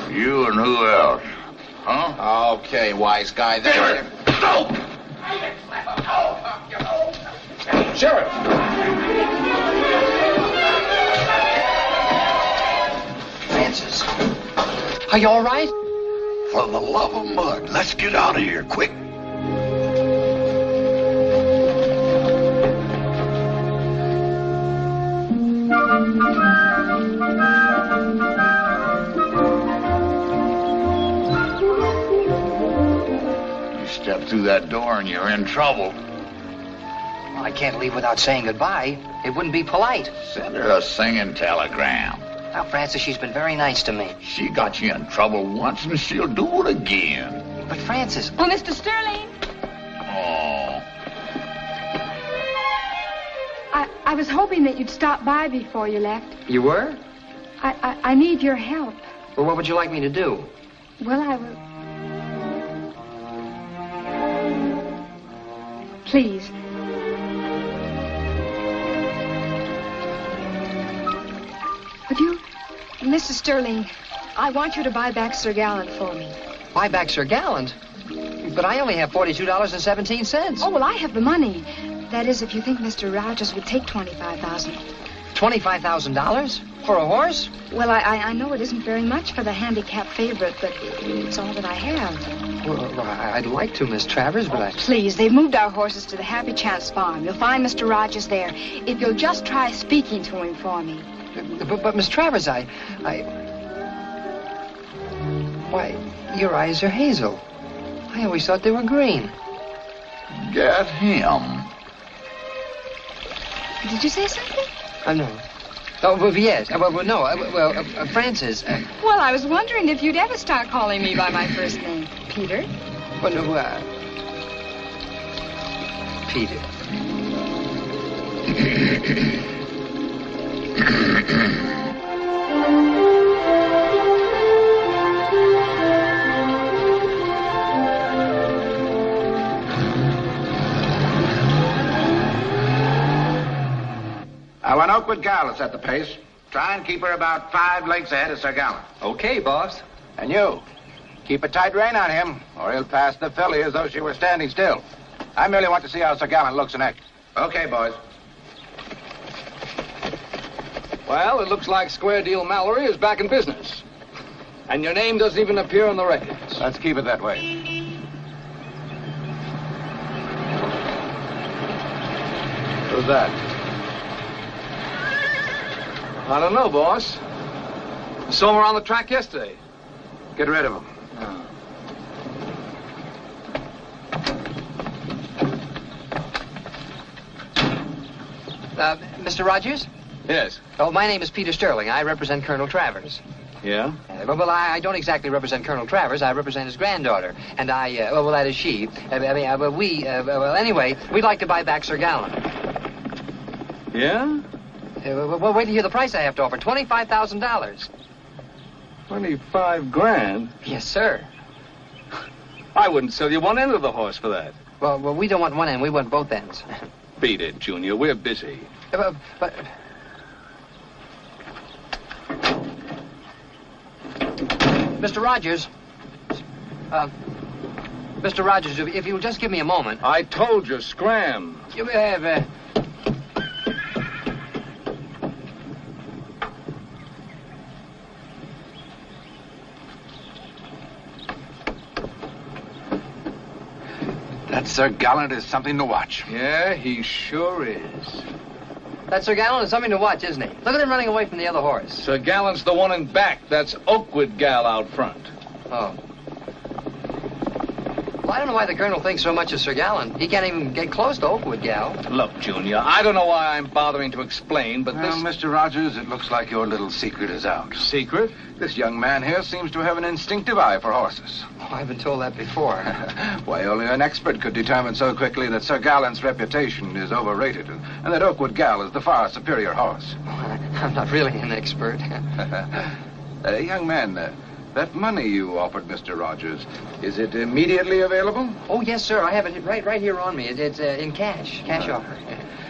Speaker 3: You and who else? Huh?
Speaker 14: Okay, wise guy. There.
Speaker 3: Go!
Speaker 8: Sheriff!
Speaker 1: Francis, are you all right?
Speaker 3: For the love of mud, let's get out of here, quick. You step through that door and you're in trouble.
Speaker 1: Well, I can't leave without saying goodbye. It wouldn't be polite.
Speaker 3: Send her a singing telegram.
Speaker 1: Now, Francis, she's been very nice to me.
Speaker 3: She got you in trouble once and she'll do it again.
Speaker 1: But, Francis...
Speaker 4: Oh, Mr. Sterling.
Speaker 3: Oh.
Speaker 4: I was hoping that you'd stop by before you left.
Speaker 1: You were?
Speaker 4: I need your help.
Speaker 1: Well, what would you like me to do?
Speaker 4: Well, I will... Please. Would you... Mr. Sterling, I want you to buy back Sir Gallant for me.
Speaker 1: Buy back Sir Gallant? But I only have $42.17.
Speaker 4: Oh, well, I have the money. That is, if you think Mr. Rogers would take $25,000.
Speaker 1: $25,000? For a horse?
Speaker 4: Well, I know it isn't very much for the handicapped favorite, but it's all that I have.
Speaker 1: Well, I'd like to, Miss Travers, but I...
Speaker 4: Please, they've moved our horses to the Happy Chance farm. You'll find Mr. Rogers there. If you'll just try speaking to him for me.
Speaker 1: But Miss Travers, Why, your eyes are hazel. I always thought they were green.
Speaker 3: Get him.
Speaker 4: Did you say something?
Speaker 1: No. Oh, well, yes. No. Francis.
Speaker 4: Well, I was wondering if you'd ever start calling me by my first name. Peter?
Speaker 1: Well, no, Peter.
Speaker 14: When Oakwood Gal will set the pace, try and keep her about 5 lengths ahead of Sir Gallant.
Speaker 13: Okay, boss.
Speaker 14: And you, keep a tight rein on him, or he'll pass the filly as though she were standing still. I merely want to see how Sir Gallant looks and acts. Okay, boys.
Speaker 12: Well, it looks like Square Deal Mallory is back in business. And your name doesn't even appear on the records.
Speaker 14: Let's keep it that way. Who's that?
Speaker 12: I don't know, boss. I saw him around the track yesterday.
Speaker 14: Get rid of him.
Speaker 1: Mr. Rogers?
Speaker 12: Yes.
Speaker 1: Oh, my name is Peter Sterling. I represent Colonel Travers.
Speaker 12: Yeah?
Speaker 1: Well, I don't exactly represent Colonel Travers. I represent his granddaughter. And well, that is she. Anyway, we'd like to buy back Sir Gallant.
Speaker 12: Yeah?
Speaker 1: Well, wait to hear the price I have to offer. $25,000.
Speaker 12: 25 grand?
Speaker 1: Yes, sir.
Speaker 12: I wouldn't sell you one end of the horse for that.
Speaker 1: Well, we don't want one end. We want both ends.
Speaker 12: Beat it, Junior. We're busy.
Speaker 1: But... Mr. Rogers. Mr. Rogers, if you'll just give me a moment.
Speaker 12: I told you, scram.
Speaker 1: You have...
Speaker 14: That Sir Gallant is something to watch.
Speaker 12: Yeah, he sure is.
Speaker 1: That Sir Gallant is something to watch, isn't he? Look at him running away from the other horse.
Speaker 12: Sir Gallant's the one in back. That's Oakwood Gal out front.
Speaker 1: Oh. Well, I don't know why the Colonel thinks so much of Sir Gallant. He can't even get close to Oakwood Gal.
Speaker 12: Look, Junior, I don't know why I'm bothering to explain, but
Speaker 14: well,
Speaker 12: this...
Speaker 14: Mr. Rogers, it looks like your little secret is out.
Speaker 12: Secret?
Speaker 14: This young man here seems to have an instinctive eye for horses.
Speaker 1: Oh, I've been told that before.
Speaker 14: Why, only an expert could determine so quickly that Sir Gallant's reputation is overrated and that Oakwood Gal is the far superior horse.
Speaker 1: I'm not really an expert.
Speaker 14: Young man, that money you offered Mr. Rogers, is it immediately available?
Speaker 1: Oh, yes, sir. I have it right here on me. It's in cash. Cash offer.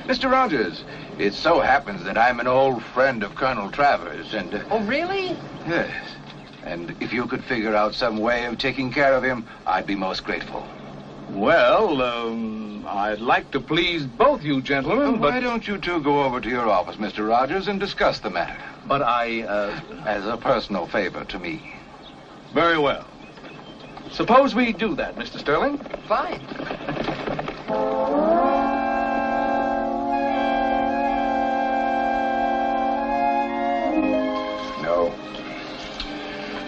Speaker 14: Mr. Rogers, it so happens that I'm an old friend of Colonel Travers, and...
Speaker 1: Oh, really?
Speaker 14: Yes. And if you could figure out some way of taking care of him, I'd be most grateful.
Speaker 12: Well, I'd like to please both you gentlemen, but...
Speaker 14: Why don't you two go over to your office, Mr. Rogers, and discuss the matter?
Speaker 12: But
Speaker 14: as a personal favor to me.
Speaker 12: Very well. Suppose we do that, Mr. Sterling?
Speaker 1: Fine.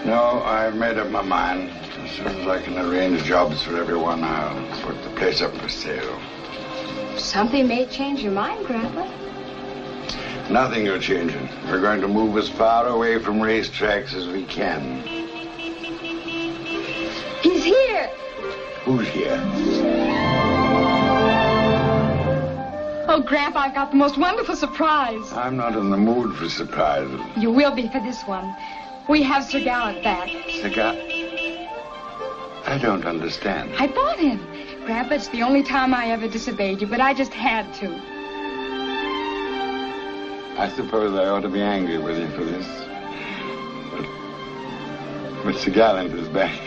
Speaker 5: No, I've made up my mind. As soon as I can arrange jobs for everyone, I'll put the place up for sale.
Speaker 4: Something may change your mind, Grandpa.
Speaker 5: Nothing will change it. We're going to move as far away from racetracks as we can.
Speaker 4: He's here.
Speaker 5: Who's here?
Speaker 4: Oh, Grandpa, I've got the most wonderful surprise.
Speaker 5: I'm not in the mood for surprises.
Speaker 4: You will be for this one. We have Sir Gallant back.
Speaker 5: Sir Gallant? I don't understand.
Speaker 4: I bought him. Grandpa, it's the only time I ever disobeyed you, but I just had to.
Speaker 5: I suppose I ought to be angry with you for this. But Sir Gallant is back.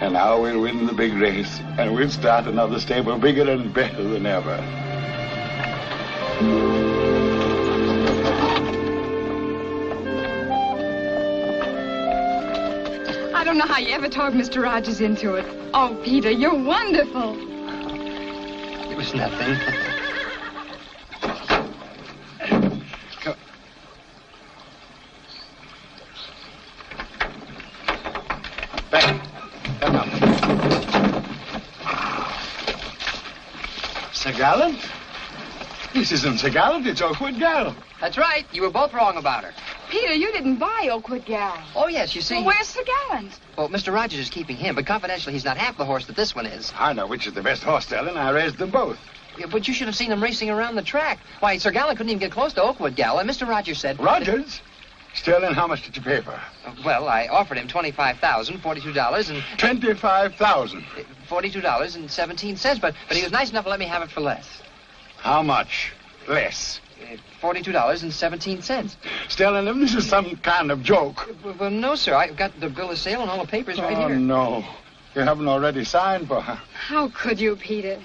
Speaker 5: And now we'll win the big race, and we'll start another stable bigger and better than ever.
Speaker 4: I don't know how you ever talked Mr. Rogers into it. Oh, Peter, you're wonderful.
Speaker 1: It was nothing.
Speaker 8: Gallant? This isn't Sir Gallant, it's Oakwood Gallant.
Speaker 1: That's right. You were both wrong about her.
Speaker 4: Peter, you didn't buy Oakwood Gallant.
Speaker 1: Oh, yes, you see.
Speaker 4: Well, where's Sir Gallant?
Speaker 1: Well, Mr. Rogers is keeping him, but confidentially, he's not half the horse that this one is.
Speaker 8: I know which is the best horse, Stelling. I raised them both.
Speaker 1: Yeah, but you should have seen him racing around the track. Why, Sir Gallant couldn't even get close to Oakwood Gallant. Mr. Rogers said...
Speaker 8: Rogers? Sterling, how much did you pay for her?
Speaker 1: Well, I offered him $25,000, $42, and...
Speaker 8: $25,000?
Speaker 1: $42.17, but he was nice enough to let me have it for less.
Speaker 8: How much less?
Speaker 1: $42.17.
Speaker 8: Sterling, this is some kind of joke.
Speaker 1: Well, no, sir. I've got the bill of sale and all the papers right here.
Speaker 8: Oh, no. You haven't already signed for her.
Speaker 4: How could you, Peter?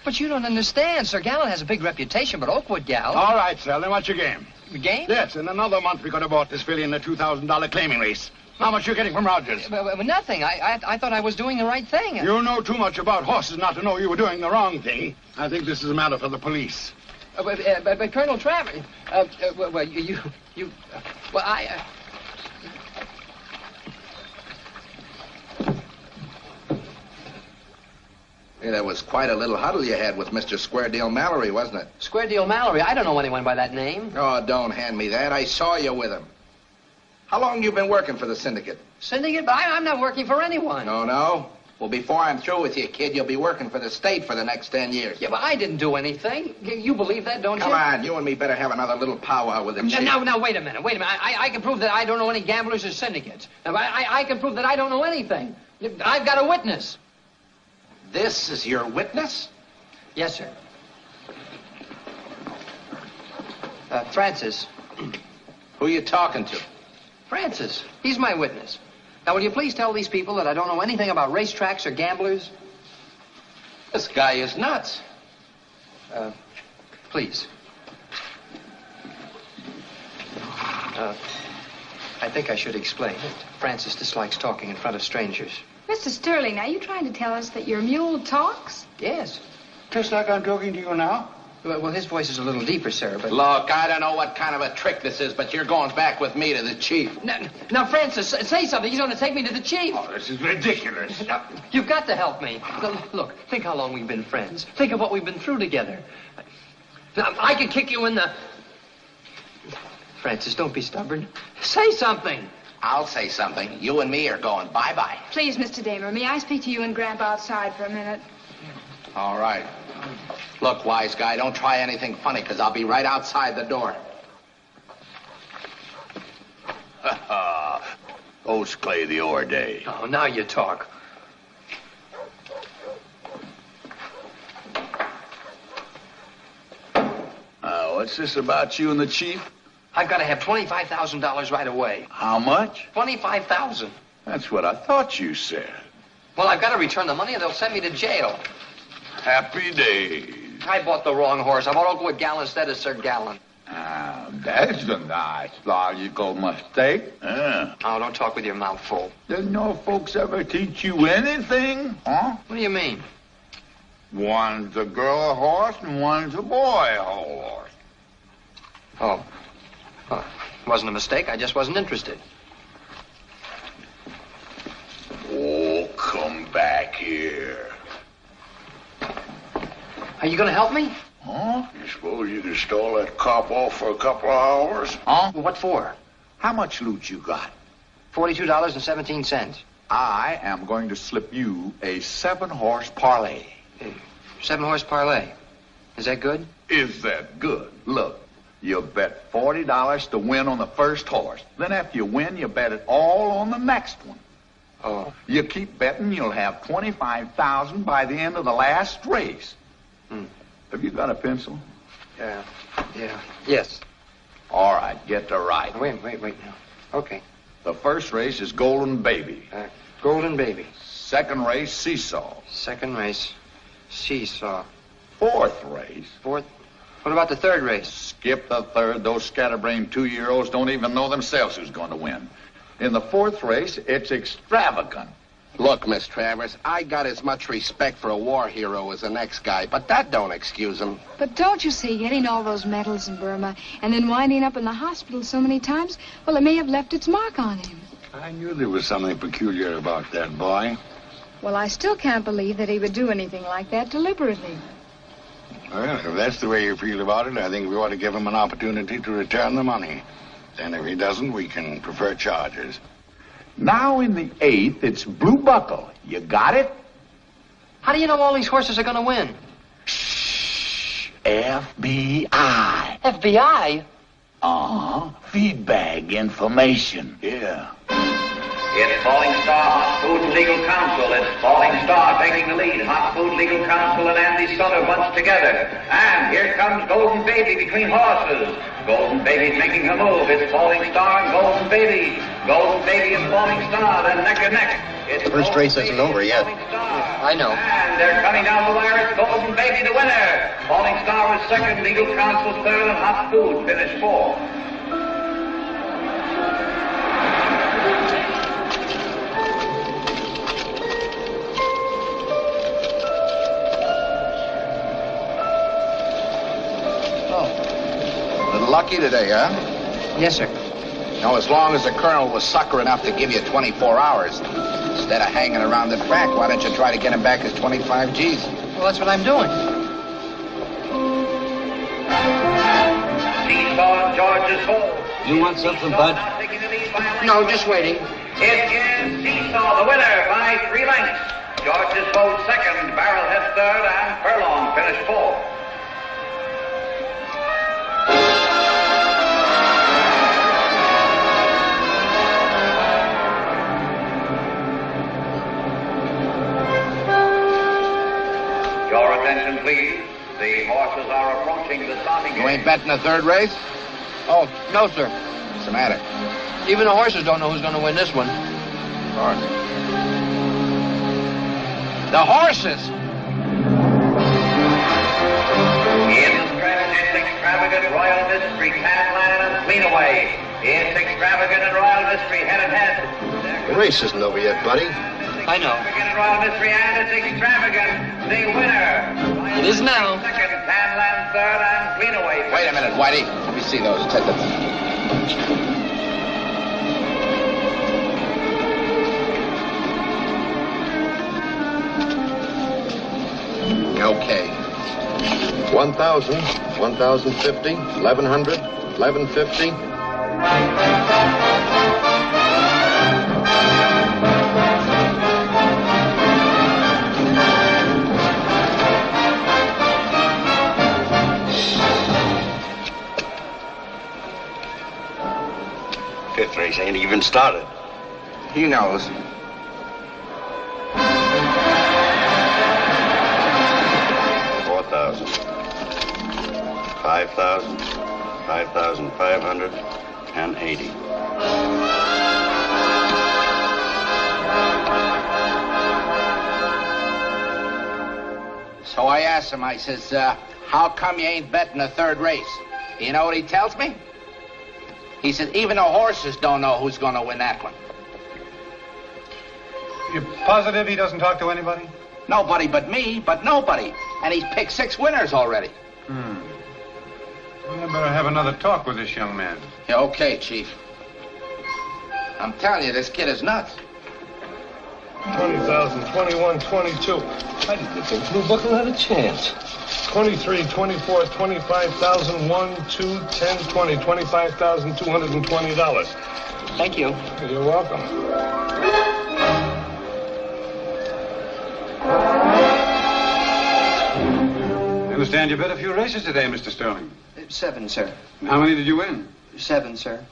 Speaker 1: But you don't understand. Sir Gallant has a big reputation, but Oakwood Gallant...
Speaker 8: All right, Sterling, what's your game?
Speaker 1: The game?
Speaker 8: Yes, in another month we could have bought this filly in the $2,000 claiming race. How much you getting from Rogers?
Speaker 1: Well, nothing. I thought I was doing the right thing.
Speaker 8: You know too much about horses not to know you were doing the wrong thing. I think this is a matter for the police.
Speaker 1: But Colonel Travers... well, I...
Speaker 14: Hey, that was quite a little huddle you had with Mr. Square Deal Mallory, wasn't it?
Speaker 1: Square Deal Mallory? I don't know anyone by that name.
Speaker 14: Oh, don't hand me that. I saw you with him. How long you been working for the syndicate?
Speaker 1: Syndicate? But I'm not working for anyone.
Speaker 14: No? Well, before I'm through with you, kid, you'll be working for the state for the next 10 years.
Speaker 1: Yeah, but I didn't do anything. You believe that, don't you?
Speaker 14: Come on, you and me better have another little powwow with the chief.
Speaker 1: Now, wait a minute. I can prove that I don't know any gamblers or syndicates. Now, I can prove that I don't know anything. I've got a witness.
Speaker 14: This is your witness?
Speaker 1: Yes, sir. Francis.
Speaker 14: Who you talking to?
Speaker 1: Francis. He's my witness. Now, will you please tell these people that I don't know anything about racetracks or gamblers?
Speaker 14: This guy is nuts.
Speaker 1: Please. I think I should explain that Francis dislikes talking in front of strangers.
Speaker 4: Mr. Sterling, are you trying to tell us that your mule talks?
Speaker 1: Yes.
Speaker 8: Just like I'm talking to you now?
Speaker 1: Well, his voice is a little deeper, sir, but...
Speaker 14: Look, I don't know what kind of a trick this is, but you're going back with me to the chief.
Speaker 1: Now, Francis, say something. He's going to take me to the chief.
Speaker 8: Oh, this is ridiculous.
Speaker 1: Now, you've got to help me. Now, look, think how long we've been friends. Think of what we've been through together. Now, I could kick you in the... Francis, don't be stubborn. Say something.
Speaker 14: I'll say something. You and me are going bye-bye.
Speaker 4: Please, Mr. Damer, may I speak to you and Gramp outside for a minute?
Speaker 14: All right. Look, wise guy, don't try anything funny, because I'll be right outside the door.
Speaker 3: Oast Clay the O'Day.
Speaker 1: Oh, now you talk.
Speaker 3: What's this about you and the chief?
Speaker 1: I've got to have $25,000 right away.
Speaker 3: How much?
Speaker 1: $25,000.
Speaker 3: That's what I thought you said.
Speaker 1: Well, I've got to return the money or they'll send me to jail.
Speaker 3: Happy days.
Speaker 1: I bought the wrong horse. I bought Oakwood Gallant instead of Sir Gallant.
Speaker 3: That's a nice logical mistake.
Speaker 1: Oh, don't talk with your mouth full.
Speaker 3: Didn't no folks ever teach you anything, huh?
Speaker 1: What do you mean?
Speaker 3: One's a girl horse and one's a boy horse.
Speaker 1: Oh. Well, it wasn't a mistake. I just wasn't interested.
Speaker 3: Oh, come back here.
Speaker 1: Are you going to help me?
Speaker 3: Huh? You suppose you can stall that cop off for a couple of hours?
Speaker 1: Huh? What for?
Speaker 3: How much loot you got?
Speaker 1: $42.17.
Speaker 3: I am going to slip you a 7-horse parlay.
Speaker 1: 7-horse parlay. Is that good?
Speaker 3: Is that good? Look, you bet $40 to win on the first horse. Then after you win, you bet it all on the next one.
Speaker 1: Oh.
Speaker 3: You keep betting, you'll have $25,000 by the end of the last race. Have you got a pencil?
Speaker 1: Yeah. Yes.
Speaker 3: All right, get to right.
Speaker 1: Wait now. Okay.
Speaker 3: The first race is Golden Baby.
Speaker 1: Golden Baby.
Speaker 3: Second race, Seesaw.
Speaker 1: Second race, Seesaw.
Speaker 3: Fourth race.
Speaker 1: Fourth? What about the third race?
Speaker 3: Skip the third. Those scatterbrained 2-year-olds don't even know themselves who's going to win. In the fourth race, it's Extravagant.
Speaker 14: Look, Miss Travers, I got as much respect for a war hero as the next guy, but that don't excuse him.
Speaker 4: But don't you see, getting all those medals in Burma and then winding up in the hospital so many times, well, it may have left its mark on him.
Speaker 8: I knew there was something peculiar about that boy.
Speaker 4: Well, I still can't believe that he would do anything like that deliberately.
Speaker 5: Well, if that's the way you feel about it, I think we ought to give him an opportunity to return the money. Then if he doesn't, we can prefer charges.
Speaker 3: Now in the 8th, it's Blue Buckle. You got it?
Speaker 1: How do you know all these horses are going to win?
Speaker 3: FBI.
Speaker 1: FBI?
Speaker 3: Feedback information. Yeah.
Speaker 11: It's Falling Star Hot Food Legal Counsel. It's Falling Star taking the lead. Hot Food Legal Counsel and Andy Sutter bunched together. And here comes Golden Baby between horses. Golden Baby's making her move. It's Falling Star and Golden Baby. Golden Baby and Falling Star, then neck and neck. It's
Speaker 14: The first race isn't over yet.
Speaker 1: I know.
Speaker 11: And they're coming down the wire. It's Golden Baby the winner. Falling Star was second, Legal Counsel third, and Hot Food finished fourth.
Speaker 14: Lucky today, huh?
Speaker 1: Yes, sir.
Speaker 14: No, as long as the colonel was sucker enough to give you 24 hours. Instead of hanging around the track, why don't you try to get him back his 25 G's?
Speaker 1: Well, that's what I'm doing.
Speaker 11: Seesaw George's hole.
Speaker 6: You want something, Bud?
Speaker 1: No, just waiting.
Speaker 11: It is Seesaw, the winner, by 3 lengths. George's hole second, Barrelhead third, and Furlong finished fourth. Your attention, please. The horses are approaching the starting gate.
Speaker 14: You ain't betting a third race?
Speaker 1: Oh, no, sir.
Speaker 14: What's the matter?
Speaker 1: Even the horses don't know who's going to win this one.
Speaker 14: The horses?
Speaker 11: In the stretch, it's Extravagant, Royal Mystery, Catland, and Cleanaway. It's Extravagant and Royal Mystery head and head.
Speaker 14: The race isn't over yet, buddy.
Speaker 1: I know.
Speaker 11: Extravagant and Royal Mystery, and it's Extravagant, the winner.
Speaker 1: It is now.
Speaker 11: Second, Catland third, and Cleanaway.
Speaker 14: Wait a minute, Whitey. Let me see those tickets. Okay.
Speaker 15: 1,000, 1,050, 1,100, 1,150.
Speaker 16: Fifth race ain't even started.
Speaker 14: He knows.
Speaker 16: $5,000, 5,580.
Speaker 14: So I asked him, I says, how come you ain't betting a third race? You know what he tells me? He said, even the horses don't know who's going to win that one.
Speaker 17: You positive he doesn't talk to anybody?
Speaker 14: Nobody but me, but nobody. And he's picked 6 winners already.
Speaker 17: I better have another talk with this young man.
Speaker 14: Yeah, okay, Chief. I'm telling you, this kid is nuts.
Speaker 18: 20,000, 21, 22. I didn't think Blue Buckle had a chance. 23, 24, 25,000, 1, 2, 10, 20, $25,220.
Speaker 1: Thank you.
Speaker 18: You're welcome.
Speaker 17: I understand you bet a few races today, Mr. Sterling.
Speaker 1: 7, sir.
Speaker 17: And how many did you win?
Speaker 1: 7, sir.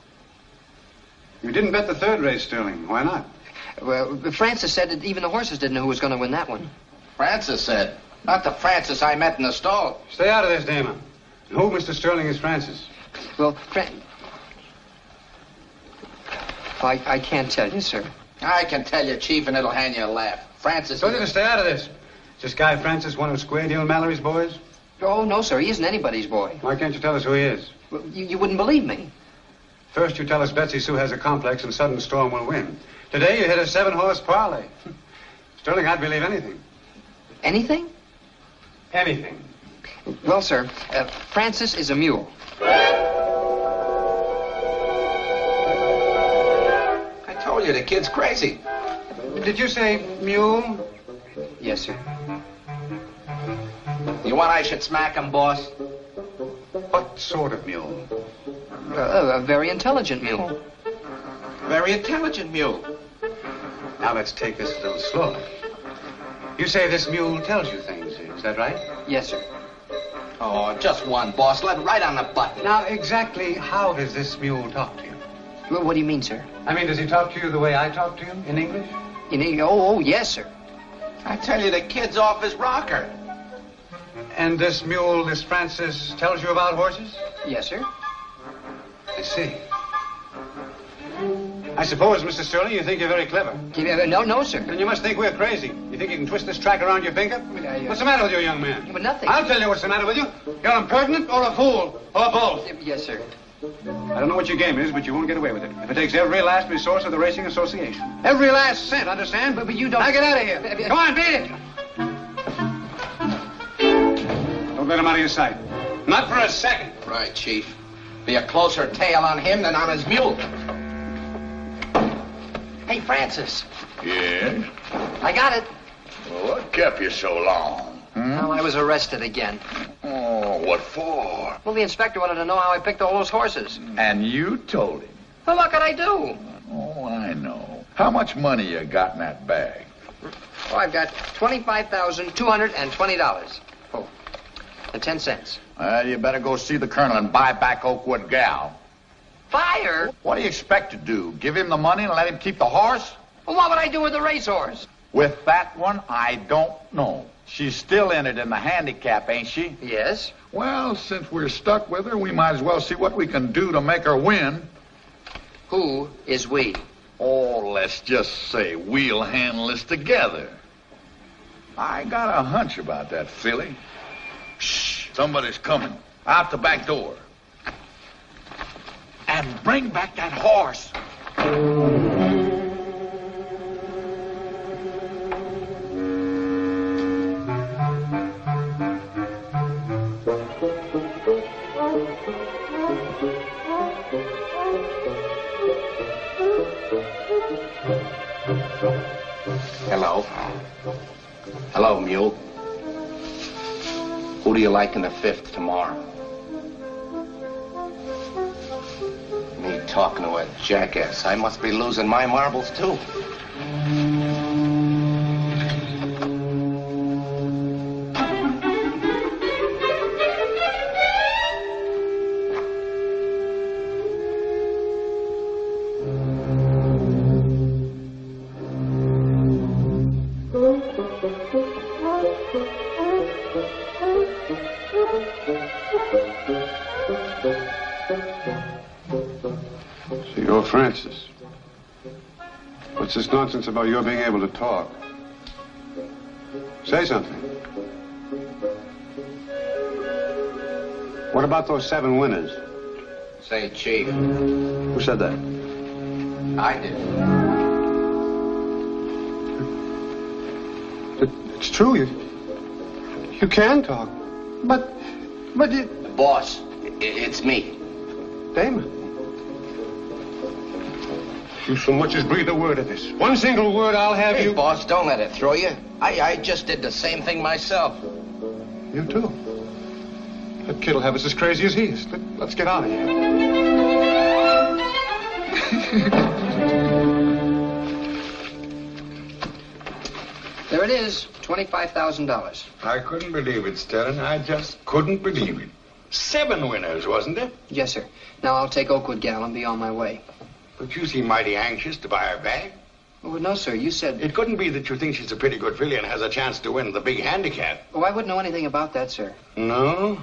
Speaker 17: You didn't bet the third race, Sterling. Why not?
Speaker 1: Well, Francis said that even the horses didn't know who was going to win that one.
Speaker 14: Francis said. Not the Francis I met in the stall.
Speaker 17: Stay out of this, Damon. Who, Mr. Sterling, is Francis?
Speaker 1: Well, I can't tell you, sir.
Speaker 14: I can tell you, Chief, and it'll hand you a laugh. Francis...
Speaker 17: Told you to stay out of this. Is this guy Francis one of Square Deal Mallory's boys?
Speaker 1: Oh, no, sir. He isn't anybody's boy.
Speaker 17: Why can't you tell us who he is?
Speaker 1: Well, you wouldn't believe me.
Speaker 17: First, you tell us Betsy Sue has a complex and Sudden Storm will win. Today, you hit a 7-horse parlay. Sterling, I'd believe anything.
Speaker 1: Anything?
Speaker 17: Anything.
Speaker 1: Well, sir, Francis is a mule.
Speaker 14: I told you, the kid's crazy.
Speaker 17: Did you say mule?
Speaker 1: Yes, sir.
Speaker 14: You want I should smack him, boss?
Speaker 17: What sort of mule?
Speaker 1: A very intelligent mule.
Speaker 14: Very intelligent mule.
Speaker 17: Now let's take this a little slowly. You say this mule tells you things, is that right?
Speaker 1: Yes, sir.
Speaker 14: Oh, just one, boss. Right on the button.
Speaker 17: Now, exactly how does this mule talk to you?
Speaker 1: Well, what do you mean, sir?
Speaker 17: I mean, does he talk to you the way I talk to you, in English?
Speaker 1: Oh, yes, sir.
Speaker 14: I tell you, the kid's off his rocker.
Speaker 17: And this mule, this Francis, tells you about horses?
Speaker 1: Yes, sir.
Speaker 17: I see. I suppose, Mr. Sterling, you think you're very clever.
Speaker 1: No, sir.
Speaker 17: Then you must think we're crazy. You think you can twist this track around your finger? What's the matter with you, young man?
Speaker 1: But nothing.
Speaker 17: I'll tell you what's the matter with you. You're impertinent or a fool, or both.
Speaker 1: Yes, sir.
Speaker 17: I don't know what your game is, but you won't get away with it. If it takes every last resource of the Racing Association. Every last cent, understand?
Speaker 1: But you don't...
Speaker 17: Now get out of here. Come on, beat it. Don't let him out of your sight. Not for a second.
Speaker 14: Right, Chief. Be a closer tail on him than on his mule. Hey, Francis.
Speaker 3: Yeah?
Speaker 1: I got it.
Speaker 3: Well, what kept you so long?
Speaker 1: Well, I was arrested again.
Speaker 3: Oh, what for?
Speaker 1: Well, the inspector wanted to know how I picked all those horses.
Speaker 3: And you told him?
Speaker 1: Well, what could I do?
Speaker 3: Oh, I know. How much money you got in that bag?
Speaker 1: Oh, I've got $25,220. Oh, and 10 cents.
Speaker 3: Well, you better go see the colonel and buy back Oakwood Gal.
Speaker 1: Fire?
Speaker 3: What do you expect to do? Give him the money and let him keep the horse?
Speaker 1: Well, what would I do with the racehorse?
Speaker 3: With that one, I don't know. She's still in it in the handicap, ain't she?
Speaker 1: Yes.
Speaker 3: Well, since we're stuck with her, we might as well see what we can do to make her win.
Speaker 1: Who is we?
Speaker 3: Oh, let's just say we'll handle this together. I got a hunch about that filly. Shh, somebody's coming. Out the back door. And bring back that horse.
Speaker 14: Hello. Hello, mule. Who do you like in the fifth tomorrow? Me talking to a jackass. I must be losing my marbles, too.
Speaker 17: Senor Francis, what's this nonsense about your being able to talk? Say something. What about those 7 winners?
Speaker 14: Say, Chief.
Speaker 17: Who said that?
Speaker 14: I did.
Speaker 17: It's true. You can talk. But you...
Speaker 14: Boss, it's me.
Speaker 17: Damon. You so much as breathe a word of this. One single word, I'll have you...
Speaker 14: Hey, boss, don't let it throw you. I just did the same thing myself.
Speaker 17: You too. That kid'll have us as crazy as he is. Let's get out of here.
Speaker 1: There it is, $25,000.
Speaker 5: I couldn't believe it, Sterling. I just couldn't believe it. 7 winners, wasn't it?
Speaker 1: Yes, sir. Now I'll take Oakwood Gal and be on my way.
Speaker 5: But you seem mighty anxious to buy her back.
Speaker 1: Oh, no, sir. You said...
Speaker 5: It couldn't be that you think she's a pretty good filly and has a chance to win the big handicap.
Speaker 1: Oh, I wouldn't know anything about that, sir.
Speaker 5: No?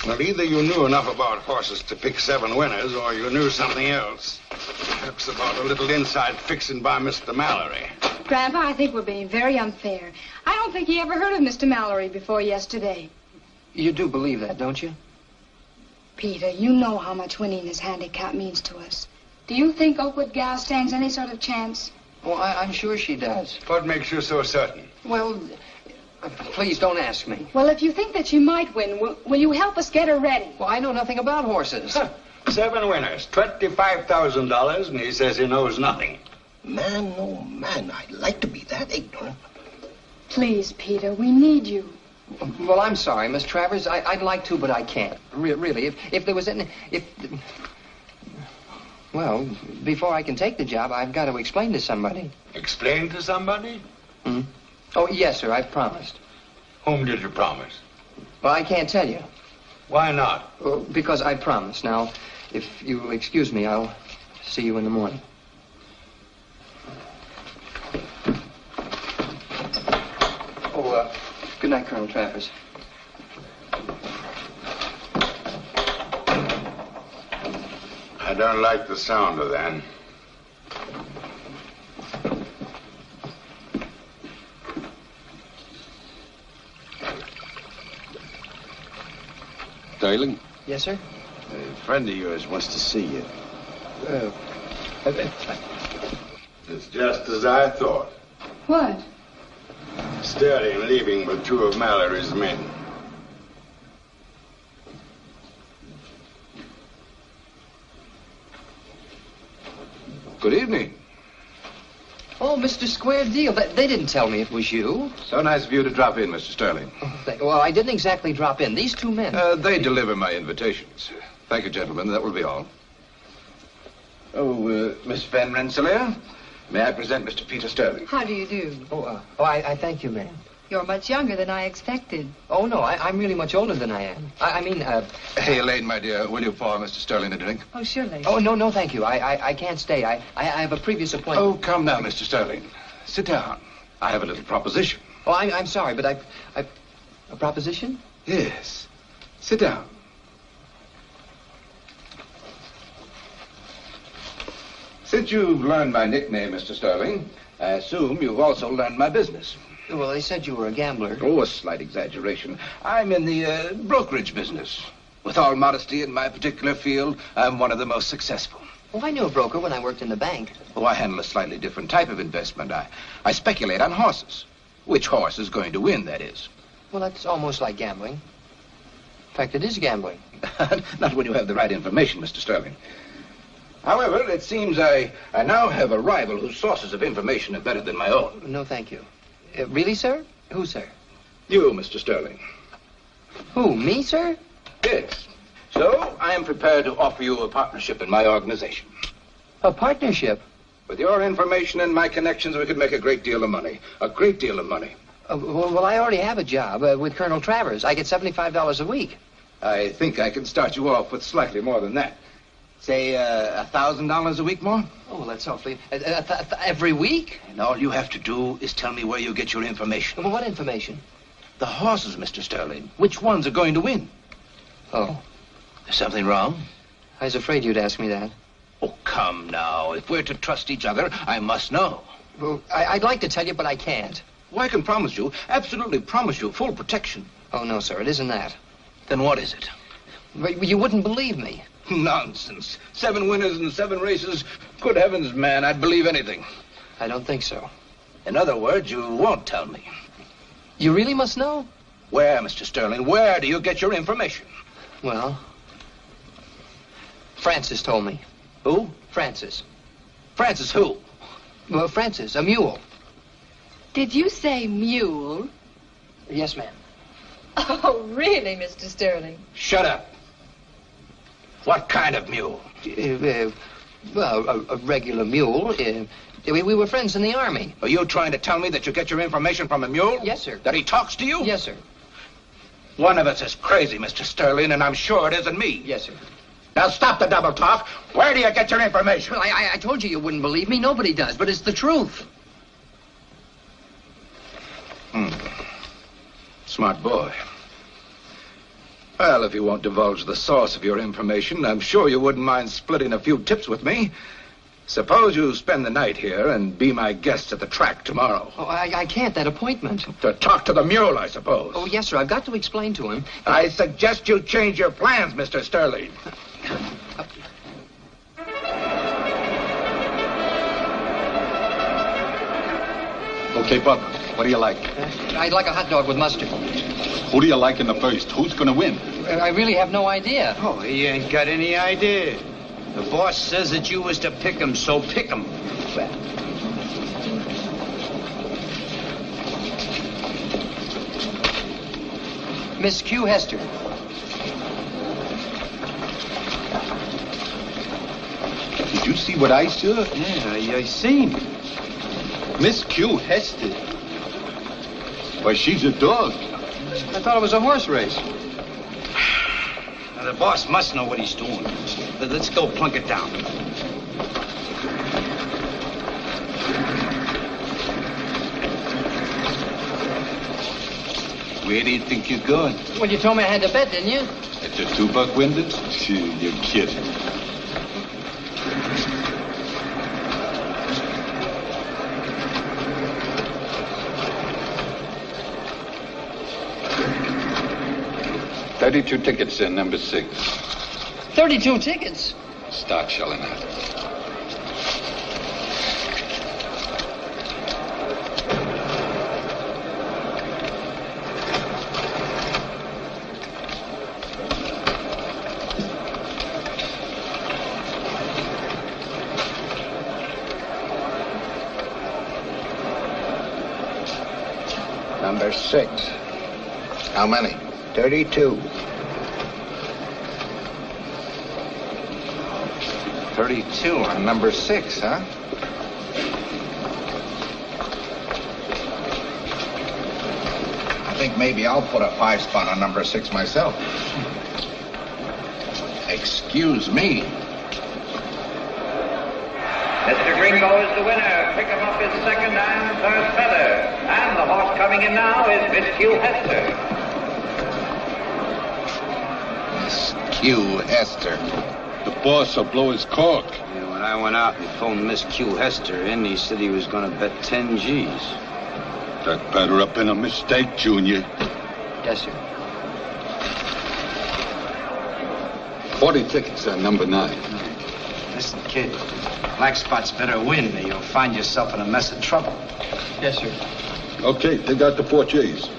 Speaker 5: Well, either you knew enough about horses to pick 7 winners, or you knew something else. Perhaps about a little inside fixing by Mr. Mallory.
Speaker 4: Grandpa, I think we're being very unfair. I don't think he ever heard of Mr. Mallory before yesterday.
Speaker 1: You do believe that, don't you?
Speaker 4: Peter, you know how much winning this handicap means to us. Do you think Oakwood Gal stands any sort of chance?
Speaker 1: Oh, I'm sure she does.
Speaker 5: What makes you so certain?
Speaker 1: Well, please don't ask me.
Speaker 4: Well, if you think that she might win, will you help us get her ready?
Speaker 1: Well, I know nothing about horses.
Speaker 5: 7 winners, $25,000, and he says he knows nothing.
Speaker 19: Man, oh man, I'd like to be that ignorant.
Speaker 4: Please, Peter, we need you.
Speaker 1: Well, I'm sorry, Miss Travers. I'd like to, but I can't. Really, if there was any... Well, before I can take the job, I've got to explain to somebody.
Speaker 5: Explain to somebody?
Speaker 1: Hmm? Oh, yes, sir, I've promised.
Speaker 5: Whom did you promise?
Speaker 1: Well, I can't tell you.
Speaker 5: Why not?
Speaker 1: Well, because I promised. Now, if you'll excuse me, I'll see you in the morning. Oh, good night, Colonel Travers.
Speaker 5: I don't like the sound of that.
Speaker 8: Darling?
Speaker 1: Yes, sir?
Speaker 8: A friend of yours wants to see you.
Speaker 5: It's just as I thought.
Speaker 4: What?
Speaker 5: Sterling leaving with two of Mallory's men.
Speaker 14: Good evening.
Speaker 1: Oh, Mr. Square Deal. They didn't tell me it was you.
Speaker 14: So nice of you to drop in, Mr. Sterling.
Speaker 1: Well, I didn't exactly drop in. These two men.
Speaker 14: They deliver my invitations. Thank you, gentlemen. That will be all. Oh, Miss Van Rensselaer, may I present Mr. Peter Sterling?
Speaker 19: How do you do?
Speaker 1: I thank you, ma'am.
Speaker 19: You're much younger than I expected.
Speaker 1: Oh, no, I'm really much older than I am. I mean,
Speaker 14: Hey, Elaine, my dear, will you pour Mr. Sterling a drink?
Speaker 19: Oh, surely.
Speaker 1: Oh, no, thank you. I can't stay. I have a previous appointment.
Speaker 14: Oh, come now, Mr. Sterling. Sit down. I have a little proposition.
Speaker 1: Oh, I'm sorry, but a proposition?
Speaker 14: Yes. Sit down. Since you've learned my nickname, Mr. Sterling, I assume you've also learned my business.
Speaker 1: Well, they said you were a gambler.
Speaker 14: Oh, a slight exaggeration. I'm in the brokerage business. With all modesty, in my particular field, I'm one of the most successful.
Speaker 1: Oh, I knew a broker when I worked in the bank.
Speaker 14: Oh, I handle a slightly different type of investment. I speculate on horses. Which horse is going to win, that is.
Speaker 1: Well, that's almost like gambling. In fact, it is gambling.
Speaker 14: Not when you have the right information, Mr. Sterling. However, it seems I now have a rival whose sources of information are better than my own.
Speaker 1: No, thank you. Really, sir? Who, sir?
Speaker 14: You, Mr. Sterling.
Speaker 1: Who, me, sir?
Speaker 14: Yes. So, I am prepared to offer you a partnership in my organization.
Speaker 1: A partnership?
Speaker 14: With your information and my connections, we could make a great deal of money. A great deal of money.
Speaker 1: Well, I already have a job with Colonel Travers. I get $75 a week.
Speaker 14: I think I can start you off with slightly more than that. Say, $1,000 a week more?
Speaker 1: Oh, that's awfully... every week?
Speaker 14: And all you have to do is tell me where you get your information.
Speaker 1: Well, what information?
Speaker 14: The horses, Mr. Sterling. Which ones are going to win?
Speaker 1: Oh.
Speaker 14: There's something wrong?
Speaker 1: I was afraid you'd ask me that.
Speaker 14: Oh, come now. If we're to trust each other, I must know.
Speaker 1: Well, I'd like to tell you, but I can't.
Speaker 14: Well, I can promise you, absolutely promise you, full protection.
Speaker 1: Oh, no, sir, it isn't that.
Speaker 14: Then what is it?
Speaker 1: But you wouldn't believe me.
Speaker 14: Nonsense. 7 winners and 7 races. Good heavens, man, I'd believe anything.
Speaker 1: I don't think so.
Speaker 14: In other words, you won't tell me.
Speaker 1: You really must know?
Speaker 14: Where, Mr. Sterling? Where do you get your information?
Speaker 1: Well, Francis told me.
Speaker 14: Who?
Speaker 1: Francis.
Speaker 14: Francis who?
Speaker 1: Well, Francis, a mule.
Speaker 19: Did you say mule?
Speaker 1: Yes, ma'am.
Speaker 19: Oh, really, Mr. Sterling?
Speaker 14: Shut up. What kind of mule?
Speaker 1: Well, a regular mule. We were friends in the Army.
Speaker 14: Are you trying to tell me that you get your information from a mule?
Speaker 1: Yes, sir.
Speaker 14: That he talks to you?
Speaker 1: Yes, sir.
Speaker 14: One of us is crazy, Mr. Sterling, and I'm sure it isn't me.
Speaker 1: Yes, sir.
Speaker 14: Now, stop the double talk. Where do you get your information?
Speaker 1: Well, I told you wouldn't believe me. Nobody does, but it's the truth.
Speaker 14: Smart boy. Well, if you won't divulge the source of your information, I'm sure you wouldn't mind splitting a few tips with me. Suppose you spend the night here and be my guest at the track tomorrow.
Speaker 1: Oh, I can't. That appointment.
Speaker 14: To talk to the mule, I suppose.
Speaker 1: Oh, yes, sir. I've got to explain to him.
Speaker 14: I suggest you change your plans, Mr. Sterling.
Speaker 9: Okay, Bub, what do you like?
Speaker 1: I'd like a hot dog with mustard.
Speaker 9: Who do you like in the first? Who's going to win?
Speaker 1: I really have no idea.
Speaker 20: Oh, he ain't got any idea. The boss says that you was to pick him, so pick him.
Speaker 1: Miss Q. Hester.
Speaker 9: Did you see what I saw?
Speaker 20: Yeah, I seen.
Speaker 9: Miss Q. Hester. Why, she's a dog.
Speaker 1: I thought it was a horse race.
Speaker 20: Now, the boss must know what he's doing. Let's go plunk it down.
Speaker 9: Where do you think you're going?
Speaker 1: Well, you told me I had to bet, didn't you?
Speaker 9: At the $2 window? Gee, you're kidding. $32 tickets, sir, number 6.
Speaker 1: 32 tickets?
Speaker 9: Start shelling out.
Speaker 14: Number 6.
Speaker 15: How many?
Speaker 14: 32. 32 on number 6, huh? I think maybe I'll put a 5 spot on number 6 myself. Excuse me.
Speaker 11: Mr. Gringo is the winner. Pick him up his second and third feather. And the horse coming in now is Miss Q. Hester.
Speaker 14: Miss Q. Hester.
Speaker 9: The boss will blow his cork.
Speaker 20: Yeah, when I went out and phoned Miss Q. Hester in, he said he was going to bet 10 G's.
Speaker 9: That better have been a mistake, Junior.
Speaker 1: Yes, sir.
Speaker 9: 40 tickets on number 9.
Speaker 20: Listen, kid, black spots better win or you'll find yourself in a mess of trouble.
Speaker 1: Yes, sir.
Speaker 9: Okay, take out the 4 J's.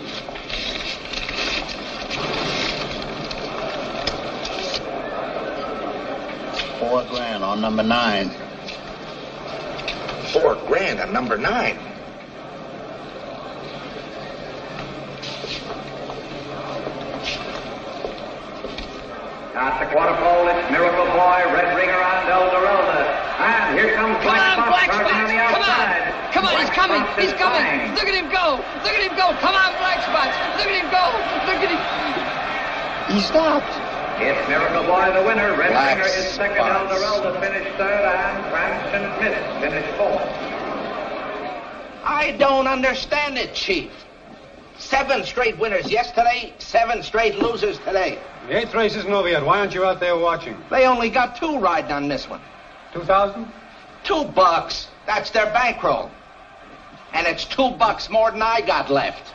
Speaker 15: $4,000 on number 9.
Speaker 14: $4,000 on number 9.
Speaker 11: At the quarter pole, it's Miracle Boy, Red Ringer on Elderelda. And here comes Black Spot charging on the outside.
Speaker 1: Come on, he's coming.
Speaker 11: Spot
Speaker 1: He's
Speaker 11: is
Speaker 1: coming.
Speaker 11: flying.
Speaker 1: Look at him go. Look at him go. Come on, Black Spots. Look at him go. Look at him. He stopped.
Speaker 11: It's Miracle Boy, the winner. Red
Speaker 14: Black
Speaker 11: Ringer is second.
Speaker 14: Spots.
Speaker 11: Elderelda finished third, and Cranston Smith finished fourth.
Speaker 14: I don't understand it, Chief. 7 straight winners yesterday, 7 straight losers today.
Speaker 17: The 8th race isn't over yet. Why aren't you out there watching?
Speaker 14: They only got 2 riding on this one.
Speaker 17: 2,000?
Speaker 14: $2. That's their bankroll. And it's $2 more than I got left.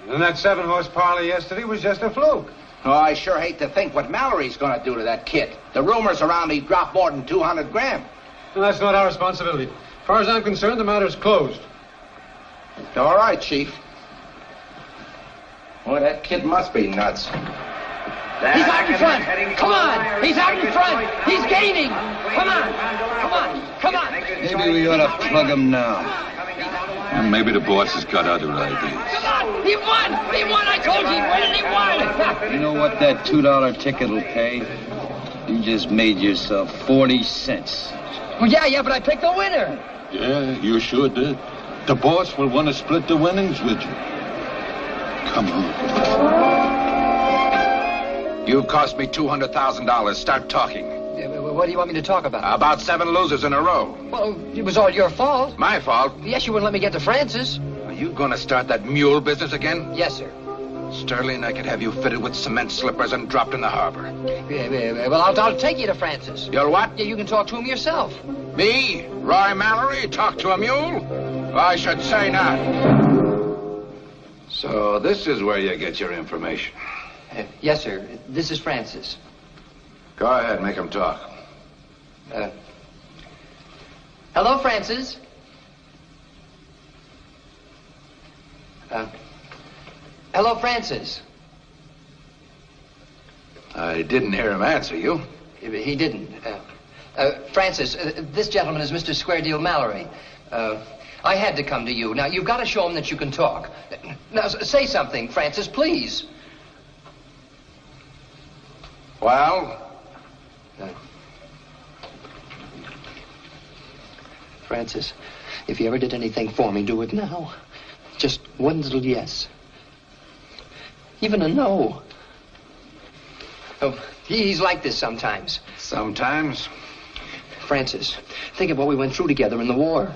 Speaker 17: And that 7-horse parlay yesterday was just a fluke.
Speaker 14: Oh, I sure hate to think what Mallory's going to do to that kid. The rumors around he dropped more than 200 grand.
Speaker 17: And that's not our responsibility. As far as I'm concerned, the matter's closed.
Speaker 14: All right, Chief. Boy, that kid must be nuts.
Speaker 1: He's out in front. Come on. He's out in front. He's gaining. Come on. Come on. Come on.
Speaker 20: Maybe we ought to plug him now.
Speaker 9: And maybe the boss has got other ideas.
Speaker 1: Come on. He won. He won. I told you. He won and he won.
Speaker 20: You know what that $2 ticket will pay? You just made yourself 40 cents.
Speaker 1: Well, yeah, but I picked the winner.
Speaker 9: Yeah, you sure did. The boss will want to split the winnings with you. Come on.
Speaker 14: You cost me $200,000. Start talking.
Speaker 1: What do you want me to talk about?
Speaker 14: About 7 losers in a row.
Speaker 1: Well, it was all your fault.
Speaker 14: My fault?
Speaker 1: Yes, you wouldn't let me get to Francis.
Speaker 14: Are you going to start that mule business again?
Speaker 1: Yes, sir.
Speaker 14: Sterling, I could have you fitted with cement slippers and dropped in the harbor.
Speaker 1: Well, I'll take you to Francis.
Speaker 14: You'll what?
Speaker 1: Yeah, you can talk to him yourself.
Speaker 14: Me? Roy Mallory? Talk to a mule? I should say not. So this is where you get your information.
Speaker 1: Yes, sir. This is Francis.
Speaker 14: Go ahead, make him talk.
Speaker 1: Hello, Francis. Hello, Francis.
Speaker 14: I didn't hear him answer you.
Speaker 1: He didn't. Francis, this gentleman is Mr. Square Deal Mallory. I had to come to you. Now, you've got to show him that you can talk. Now, say something, Francis, please.
Speaker 14: Well?
Speaker 1: Francis, if you ever did anything for me, do it now. Just one little yes. Even a no. Oh, he's like this sometimes.
Speaker 14: Sometimes.
Speaker 1: Francis, think of what we went through together in the war.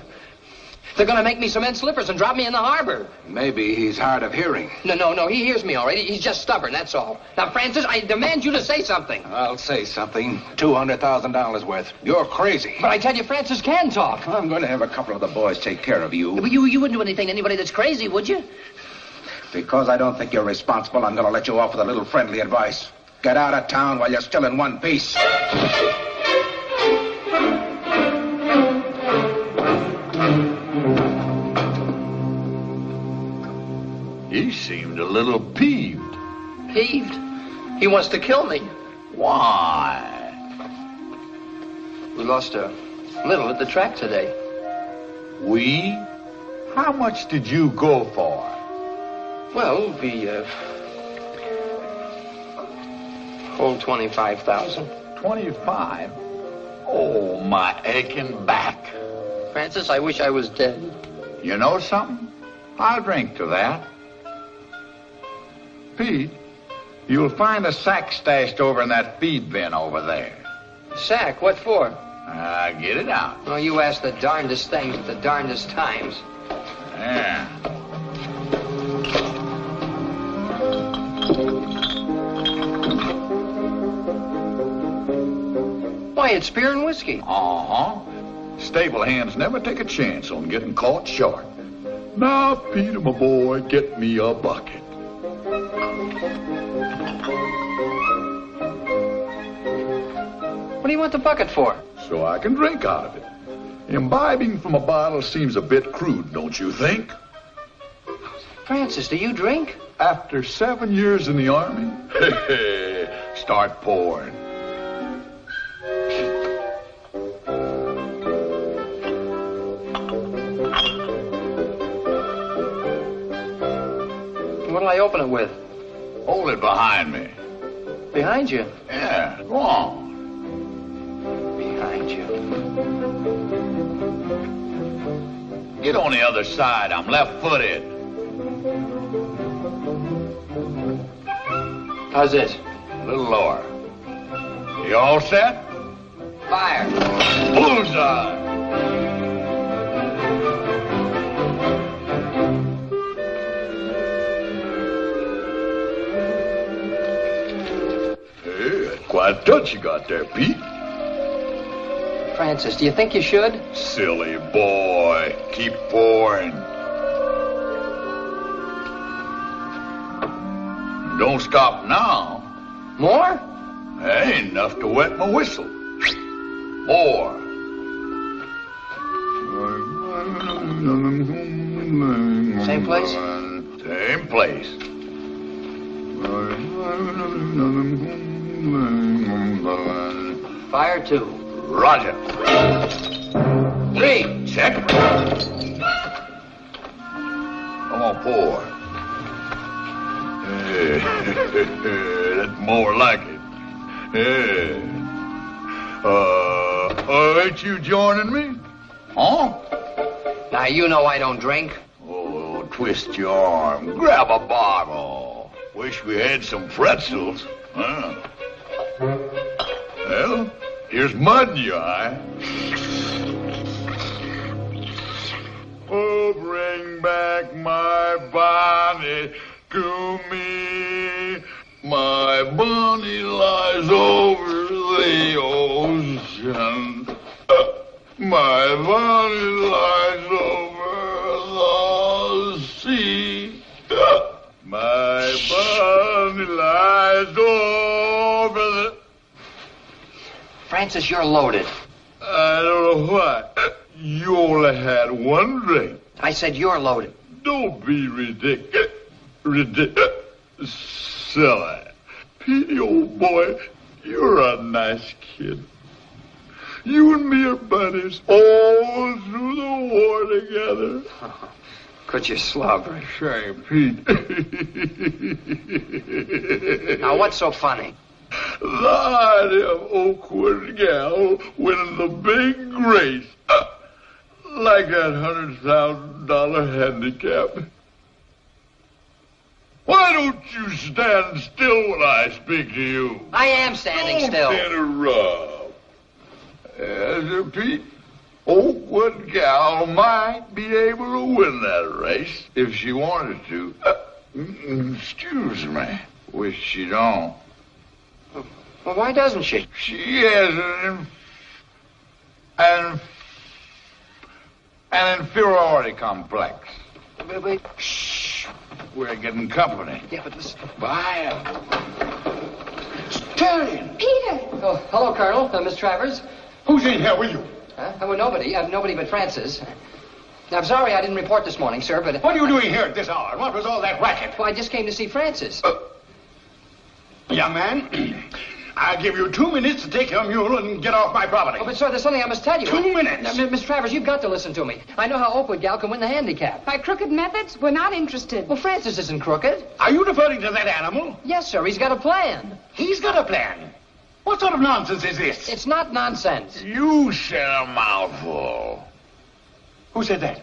Speaker 1: They're going to make me cement slippers and drop me in the harbor.
Speaker 14: Maybe he's hard of hearing.
Speaker 1: No, he hears me all right. He's just stubborn, that's all. Now, Francis, I demand you to say something.
Speaker 14: I'll say something. $200,000 worth. You're crazy.
Speaker 1: But I tell you, Francis can talk.
Speaker 14: I'm going to have a couple of the boys take care of you.
Speaker 1: But you wouldn't do anything to anybody that's crazy, would you?
Speaker 14: Because I don't think you're responsible, I'm going to let you off with a little friendly advice. Get out of town while you're still in one piece.
Speaker 3: He seemed a little peeved.
Speaker 1: Peeved? He wants to kill me.
Speaker 3: Why?
Speaker 1: We lost a little at the track today.
Speaker 3: We? How much did you go for?
Speaker 1: Well, we, hold 25,000.
Speaker 3: 25? Oh, my aching back.
Speaker 1: Francis, I wish I was dead.
Speaker 3: You know something? I'll drink to that. Pete, you'll find a sack stashed over in that feed bin over there.
Speaker 1: Sack? What for?
Speaker 3: Get it out.
Speaker 1: Oh, you ask the darndest things at the darndest times.
Speaker 3: Yeah.
Speaker 1: Why, it's beer and whiskey.
Speaker 3: Uh-huh. Stable hands never take a chance on getting caught short. Now, Peter, my boy, get me a bucket.
Speaker 1: What do you want the bucket for?
Speaker 3: So I can drink out of it. Imbibing from a bottle seems a bit crude, don't you think?
Speaker 1: Francis, do you drink?
Speaker 3: After 7 years in the Army? Start pouring.
Speaker 1: What'll I open it with?
Speaker 3: Hold it behind me.
Speaker 1: Behind you?
Speaker 3: Yeah, go on.
Speaker 1: Behind you.
Speaker 3: Get on the other side. I'm left-footed.
Speaker 1: How's this?
Speaker 3: A little lower. You all set?
Speaker 1: Fire.
Speaker 3: Bullseye. Quite a touch you got there, Pete.
Speaker 1: Francis, do you think you should?
Speaker 3: Silly boy. Keep pouring. Don't stop now.
Speaker 1: More?
Speaker 3: That ain't enough to wet my whistle. More.
Speaker 1: Same place?
Speaker 3: Same place.
Speaker 1: Fire 2.
Speaker 3: Roger.
Speaker 1: 3.
Speaker 3: Check. Come on, pour. That's more like it. Ain't you joining me? Huh?
Speaker 1: Now, you know I don't drink.
Speaker 3: Oh, twist your arm. Grab a bottle. Wish we had some pretzels. Huh? Well, here's mud in your eye. Oh, bring back my Bonnie to me. My Bonnie lies over the ocean. My Bonnie lies over the sea. My Bonnie lies over the...
Speaker 1: Francis, you're loaded.
Speaker 3: I don't know why. You only had one drink.
Speaker 1: I said you're loaded.
Speaker 3: Don't be ridiculous. Silly. Petey, old boy, you're a nice kid. You and me are buddies all through the war together.
Speaker 1: Quit your slobbering.
Speaker 3: Shame, Pete.
Speaker 1: Now, what's so funny?
Speaker 3: The idea of Oakwood gal winning the big race. Like that $100,000 handicap. Why don't you stand still when I speak to you?
Speaker 1: I am standing still.
Speaker 3: Don't interrupt. Yes, Pete, Oakwood gal might be able to win that race if she wanted to. Excuse me. Wish she don't.
Speaker 1: Well, why doesn't she?
Speaker 3: She has an inferiority complex.
Speaker 1: Wait.
Speaker 3: Shh. We're getting company.
Speaker 1: Yeah, but listen.
Speaker 3: Bye. Sterling.
Speaker 4: Peter!
Speaker 1: Oh, hello, Colonel. Miss Travers.
Speaker 3: Who's in here with you?
Speaker 1: Well, nobody. Nobody but Francis. I'm sorry I didn't report this morning, sir, but...
Speaker 5: What are you doing here at this hour? What was all that racket?
Speaker 1: Well, I just came to see Francis.
Speaker 5: Young man, I'll give you 2 minutes to take your mule and get off my property.
Speaker 1: Oh, but, sir, there's something I must tell you.
Speaker 5: 2 minutes.
Speaker 1: Now, Miss Travers, you've got to listen to me. I know how Oakwood gal can win the handicap.
Speaker 4: By crooked methods, we're not interested.
Speaker 1: Well, Francis isn't crooked.
Speaker 5: Are you referring to that animal?
Speaker 1: Yes, sir. He's got a plan.
Speaker 5: He's got a plan. What sort of nonsense is this?
Speaker 1: It's not nonsense.
Speaker 3: You said a mouthful.
Speaker 5: Who said that?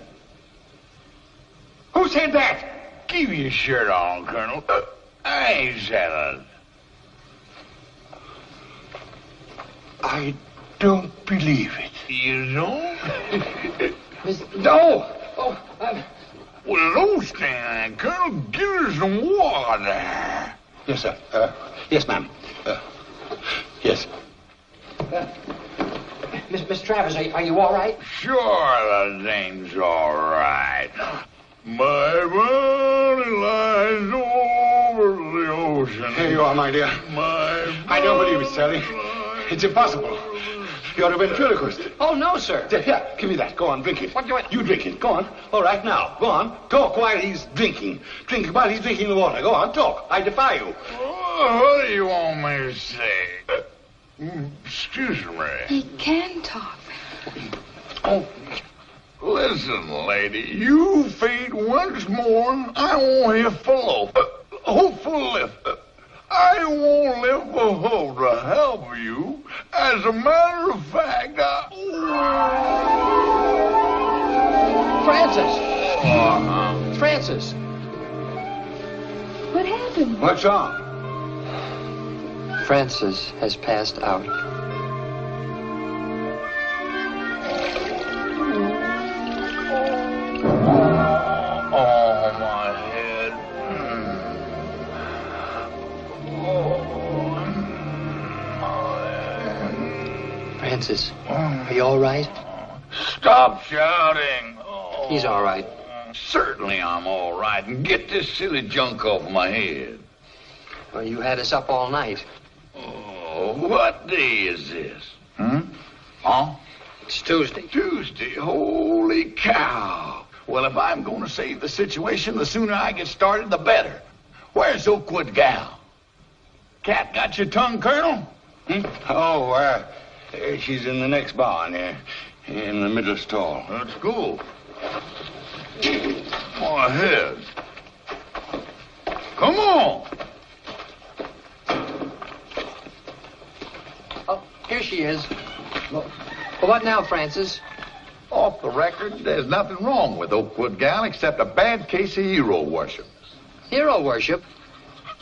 Speaker 5: Who said that?
Speaker 3: Keep your shirt on, Colonel. I ain't said it.
Speaker 5: I don't believe it.
Speaker 3: You don't?
Speaker 5: No!
Speaker 3: Oh, well, no stand, Colonel. Give us some water.
Speaker 5: Yes, sir. Yes, ma'am. Yes.
Speaker 1: Miss Travers, are you all right?
Speaker 3: Sure, the dame's all right. My body lies over the ocean.
Speaker 5: Here you are, my dear. I don't believe it, Sally. It's impossible. You're a ventriloquist.
Speaker 1: Oh, no, sir.
Speaker 5: Here, give me that. Go on, drink it.
Speaker 1: What do you want?
Speaker 5: You drink it. Go on. All right, now. Go on. Talk while he's drinking. Drink while he's drinking the water. Go on, talk. I defy you.
Speaker 3: What do you want me to say? Excuse me.
Speaker 4: He can talk.
Speaker 3: Oh, listen, lady. You faint once more, I won't hear full hopeful lift. I won't lift a hold to help you. As a matter of fact,
Speaker 1: Francis! Francis!
Speaker 4: What happened?
Speaker 5: What's wrong?
Speaker 1: Francis has passed out.
Speaker 3: Oh, my head.
Speaker 1: Francis, are you all right?
Speaker 3: Stop shouting.
Speaker 1: He's all right.
Speaker 3: Certainly I'm all right. And get this silly junk off my head.
Speaker 1: Well, you had us up all night.
Speaker 3: Oh, what day is this? Huh?
Speaker 1: It's Tuesday.
Speaker 3: Tuesday? Holy cow. Well, if I'm going to save the situation, the sooner I get started, the better. Where's Oakwood gal? Cat got your tongue, Colonel?
Speaker 5: Oh, she's in the next barn here, in the middle stall.
Speaker 3: That's cool. My head. Come on.
Speaker 1: Oh, here she is. Well, what now, Francis?
Speaker 3: Off the record, there's nothing wrong with Oakwood gal except a bad case of hero worship.
Speaker 1: Hero worship?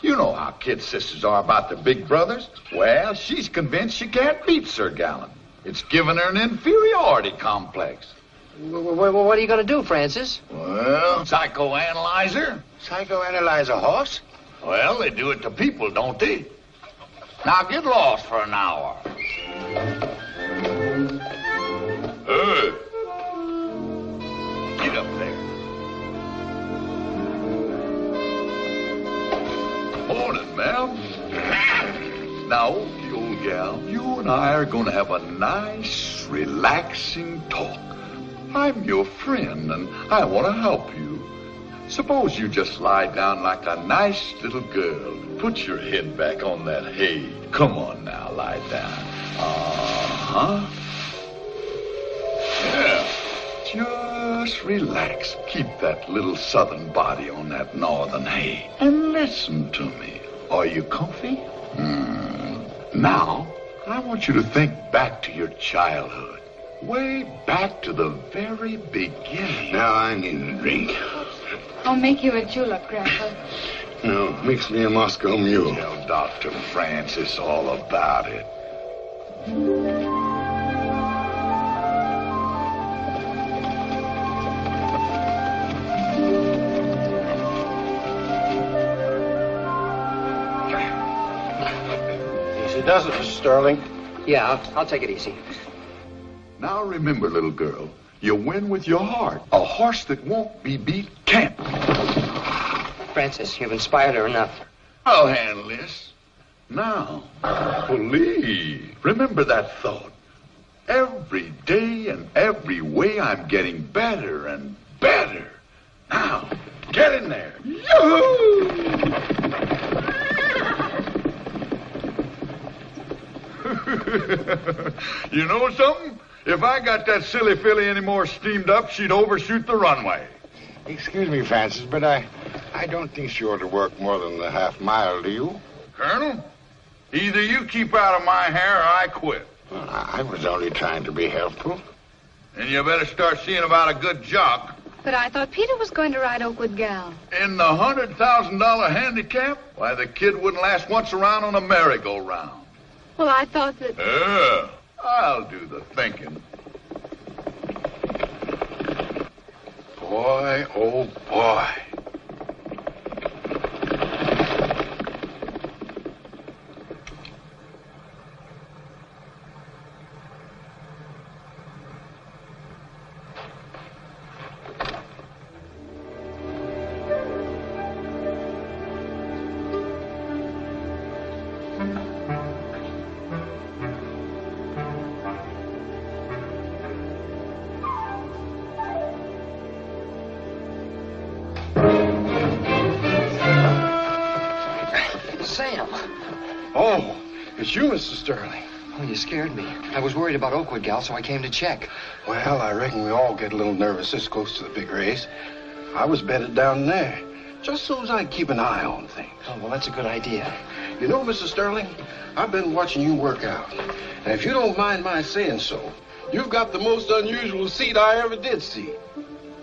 Speaker 3: You know how kid sisters are about their big brothers. Well, she's convinced she can't beat Sir Gallant. It's given her an inferiority complex.
Speaker 1: What are you going to do, Francis?
Speaker 3: Well, psychoanalyze her.
Speaker 5: Psychoanalyze a horse?
Speaker 3: Well, they do it to people, don't they? Now get lost for an hour. Hey. Get up there. Morning, ma'am. Now, okay, old gal, you and I are going to have a nice, relaxing talk. I'm your friend, and I want to help you. Suppose you just lie down like a nice little girl. Put your head back on that hay. Come on now, lie down. Uh-huh. Yeah. Just relax. Keep that little southern body on that northern hay. And listen to me. Are you comfy? Now, I want you to think back to your childhood. Way back to the very beginning.
Speaker 5: Now I need a drink.
Speaker 4: I'll make you a julep, Grandpa.
Speaker 5: No, mix me a Moscow Mule.
Speaker 3: Tell Dr. Francis all about it.
Speaker 8: Easy does it, Mr. Sterling.
Speaker 1: Yeah, I'll take it easy.
Speaker 3: Now remember, little girl, you win with your heart. A horse that won't be beat can't.
Speaker 1: Francis, you've inspired her enough.
Speaker 3: I'll handle this. Now, believe. Remember that thought. Every day and every way I'm getting better and better. Now, get in there. Yoo-hoo! You know something? If I got that silly filly any more steamed up, she'd overshoot the runway.
Speaker 5: Excuse me, Francis, but I don't think she ought to work more than a half mile, do you?
Speaker 3: Colonel, either you keep out of my hair or I quit.
Speaker 5: Well, I was only trying to be helpful.
Speaker 3: And you better start seeing about a good jock.
Speaker 4: But I thought Peter was going to ride Oakwood Gal.
Speaker 3: In the $100,000 handicap? Why, the kid wouldn't last once around on a merry-go-round.
Speaker 4: Well, I thought that...
Speaker 3: I'll do the thinking.
Speaker 8: Boy, oh boy.
Speaker 1: Sam!
Speaker 8: Oh, it's you, Mr. Sterling.
Speaker 1: Oh, you scared me. I was worried about Oakwood Gal, so I came to check.
Speaker 8: Well, I reckon we all get a little nervous this close to the big race. I was bedded down there, just so as I keep an eye on things.
Speaker 1: Oh, well, that's a good idea.
Speaker 8: You know, Mr. Sterling, I've been watching you work out. And if you don't mind my saying so, you've got the most unusual seat I ever did see.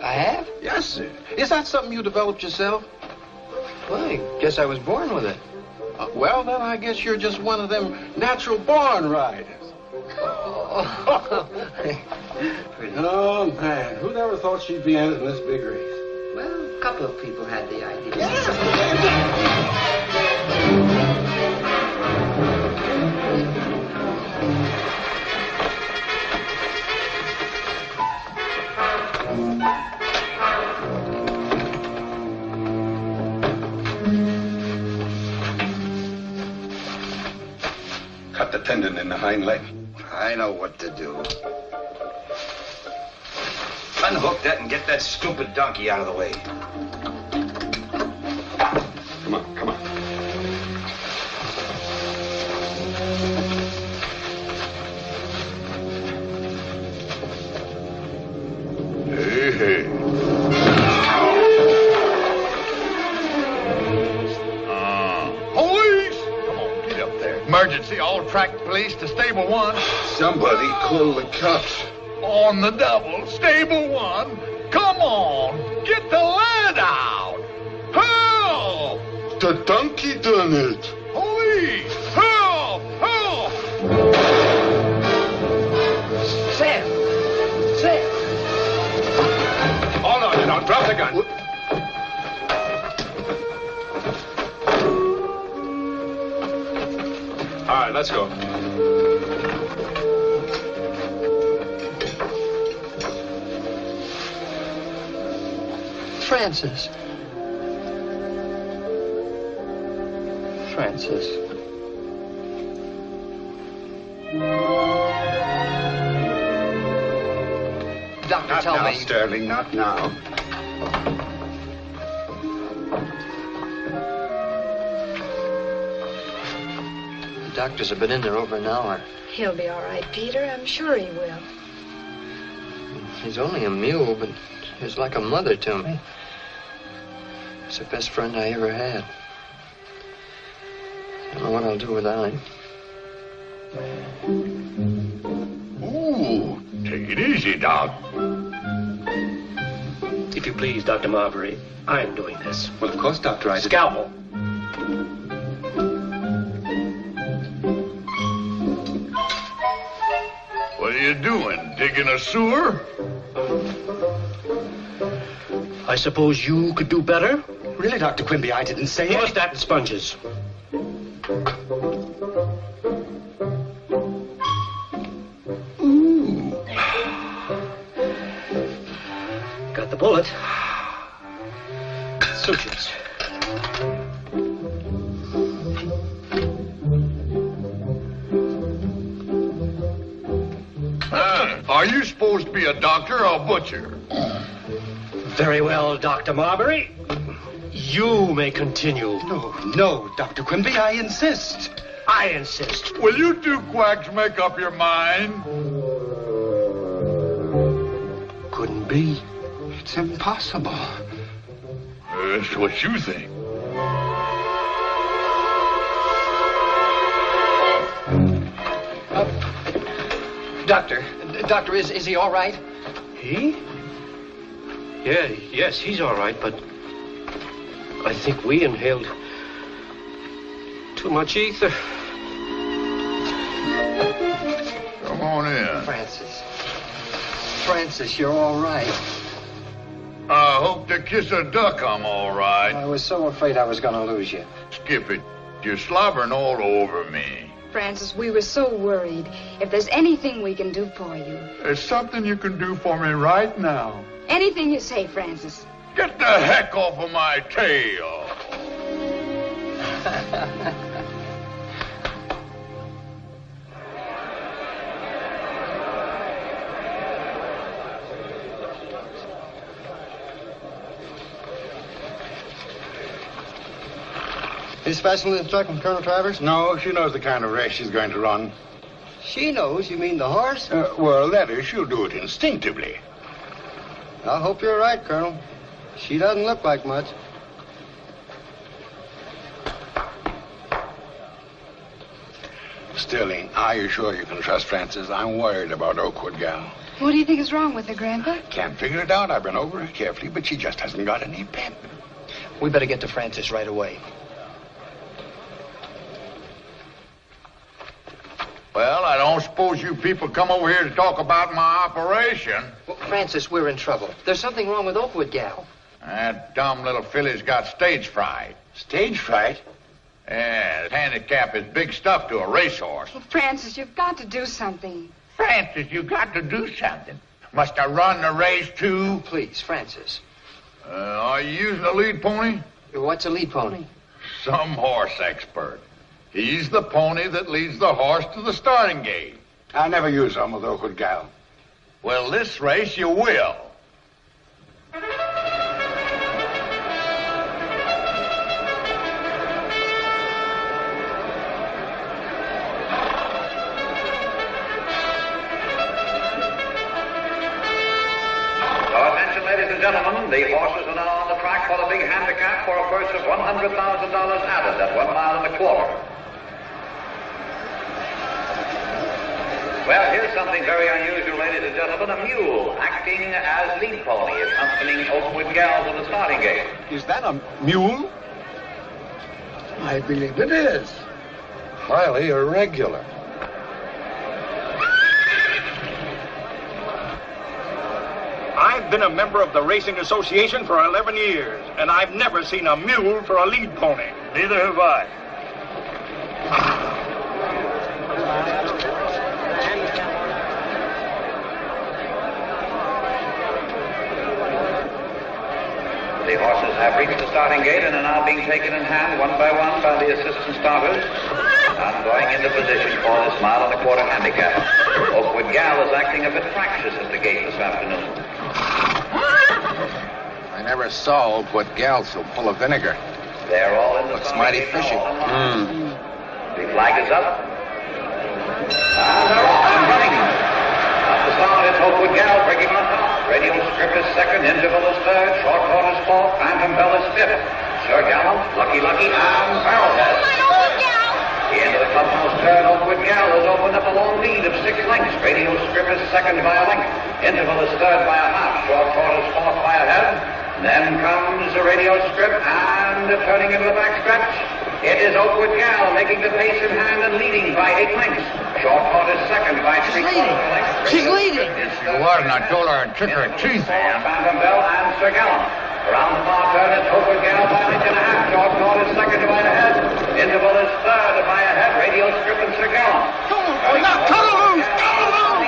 Speaker 1: I have?
Speaker 8: Yes, sir. Is that something you developed yourself?
Speaker 1: Well, I guess I was born with it.
Speaker 8: Well, then I guess you're just one of them natural-born riders. Oh, man. Who'd ever thought she'd be entering this big race?
Speaker 1: Well, a couple of people had the idea.
Speaker 8: Cut the tendon in the hind leg.
Speaker 5: I know what to do.
Speaker 14: Unhook that and get that stupid donkey out of the way.
Speaker 2: Come on, come on.
Speaker 3: Hey, hey. Police! Come on, get up there. Emergency, all track police to stable 1.
Speaker 5: Somebody call the cops.
Speaker 3: On the double, stable 1. Come on, get the lad out. Help!
Speaker 5: The donkey done it.
Speaker 3: Police! Help! Help!
Speaker 1: Sam! Sam!
Speaker 2: Hold on, now, drop the gun. All right, let's go.
Speaker 1: Francis. Francis. Doctor,
Speaker 5: Not
Speaker 1: tell
Speaker 5: now,
Speaker 1: me.
Speaker 5: Sterling, not now.
Speaker 1: The doctors have been in there over an hour.
Speaker 4: He'll be all right, Peter. I'm sure he will.
Speaker 1: He's only a mule, but he's like a mother to me. He's the best friend I ever had. I don't know what I'll do without him.
Speaker 3: Ooh, take it easy, Doc.
Speaker 6: If you please, Dr. Marbury, I'm doing this.
Speaker 7: Well, of course, Doctor,
Speaker 6: Scalpel.
Speaker 3: What are you doing? Digging a sewer?
Speaker 6: I suppose you could do better?
Speaker 7: Really, Dr. Quimby, I didn't say
Speaker 6: What's that in sponges?
Speaker 7: Ooh.
Speaker 6: Got the bullet. Sutures.
Speaker 3: Are you supposed to be a doctor or a butcher?
Speaker 6: Very well, Dr. Marbury. You may continue.
Speaker 7: No, Dr. Quimby, I insist.
Speaker 6: I insist.
Speaker 3: Will you two quacks make up your mind?
Speaker 6: Couldn't be.
Speaker 7: It's impossible.
Speaker 3: That's what you think.
Speaker 1: Doctor, is he all right?
Speaker 6: He? Yes, he's all right, but I think we inhaled too much ether.
Speaker 3: Come on in.
Speaker 1: Francis, you're all right.
Speaker 3: I hope to kiss a duck I'm all right.
Speaker 1: I was so afraid I was going to lose you.
Speaker 3: Skip it. You're slobbering all over me.
Speaker 4: Francis, we were so worried. If there's anything we can do for you.
Speaker 3: There's something you can do for me right now.
Speaker 4: Anything you say, Francis.
Speaker 3: Get the heck off of my tail.
Speaker 1: Any special instruction from Colonel Travers?
Speaker 5: No, she knows the kind of race she's going to run.
Speaker 1: She knows? You mean the horse?
Speaker 5: Well, that is, she'll do it instinctively.
Speaker 1: I hope you're right, Colonel. She doesn't look like much.
Speaker 5: Sterling, are you sure you can trust Francis? I'm worried about Oakwood Gal.
Speaker 4: What do you think is wrong with her, Grandpa?
Speaker 5: Can't figure it out. I've been over her carefully, but she just hasn't got any pep.
Speaker 1: We better get to Francis right away.
Speaker 3: Well, I don't suppose you people come over here to talk about my operation.
Speaker 1: Well, Francis, we're in trouble. There's something wrong with Oakwood Gal.
Speaker 3: That dumb little filly's got stage fright.
Speaker 5: Stage fright?
Speaker 3: Yeah, the handicap is big stuff to a racehorse.
Speaker 4: Well, Francis, you've got to do something.
Speaker 3: Francis, you got to do something. Must I run the race, too?
Speaker 1: Please, Francis.
Speaker 3: Are you using a lead pony?
Speaker 1: What's a lead pony?
Speaker 3: Some horse expert. He's the pony that leads the horse to the starting gate.
Speaker 5: I never use them with Oakwood Gal.
Speaker 3: Well, this race you will.
Speaker 11: Ladies and gentlemen, the horses are now on the track for the big handicap for a purse of $100,000 added at 1 mile and a quarter. Well, here's something very unusual, ladies and gentlemen. A mule acting as lead pony, accompanying Oakwood Gal to the starting gate.
Speaker 5: Is that a mule?
Speaker 8: I believe it is. Highly irregular.
Speaker 14: I've been a member of the Racing Association for 11 years, and I've never seen a mule for a lead pony. Neither have I.
Speaker 11: The horses have reached the starting gate and are now being taken in hand one by the assistant starters. And going into position for this mile and a quarter handicap. Oakwood Gal is acting a bit fractious at the gate this afternoon.
Speaker 14: I never saw Oakwood Gal so full of vinegar.
Speaker 11: They're all in the
Speaker 14: Looks mighty fishy.
Speaker 11: The flag is up. And they're off and running. At the start, it's Oakwood Gal breaking on top. Radio Strip is second, Interval is third, Short Horse is fourth, Phantom Bell is fifth. Sir Gallant, Lucky Lucky, and Barrelhead. The end of the clubhouse turn, Oakwood Gal Gal has opened up a long lead of 6 lengths. Radio Strip is second by a length. Interval is third by a half. Short Court is fourth by a head. Then comes the Radio Strip, and turning into the backstretch, it is Oakwood Gal making the pace in hand and leading by 8 lengths. Short Court is second by 3/4 lengths.
Speaker 3: She's leading. Yes, she was, and I told her I'd trick her teeth, man.
Speaker 11: Phantom Bell and Sir Gallant. Around the far turn, it's Oakwood Gal by an inch and a half. Short Court is second by a head. Interval is third by a head. Radio Strip and Sir Gallant.
Speaker 3: Cut her loose!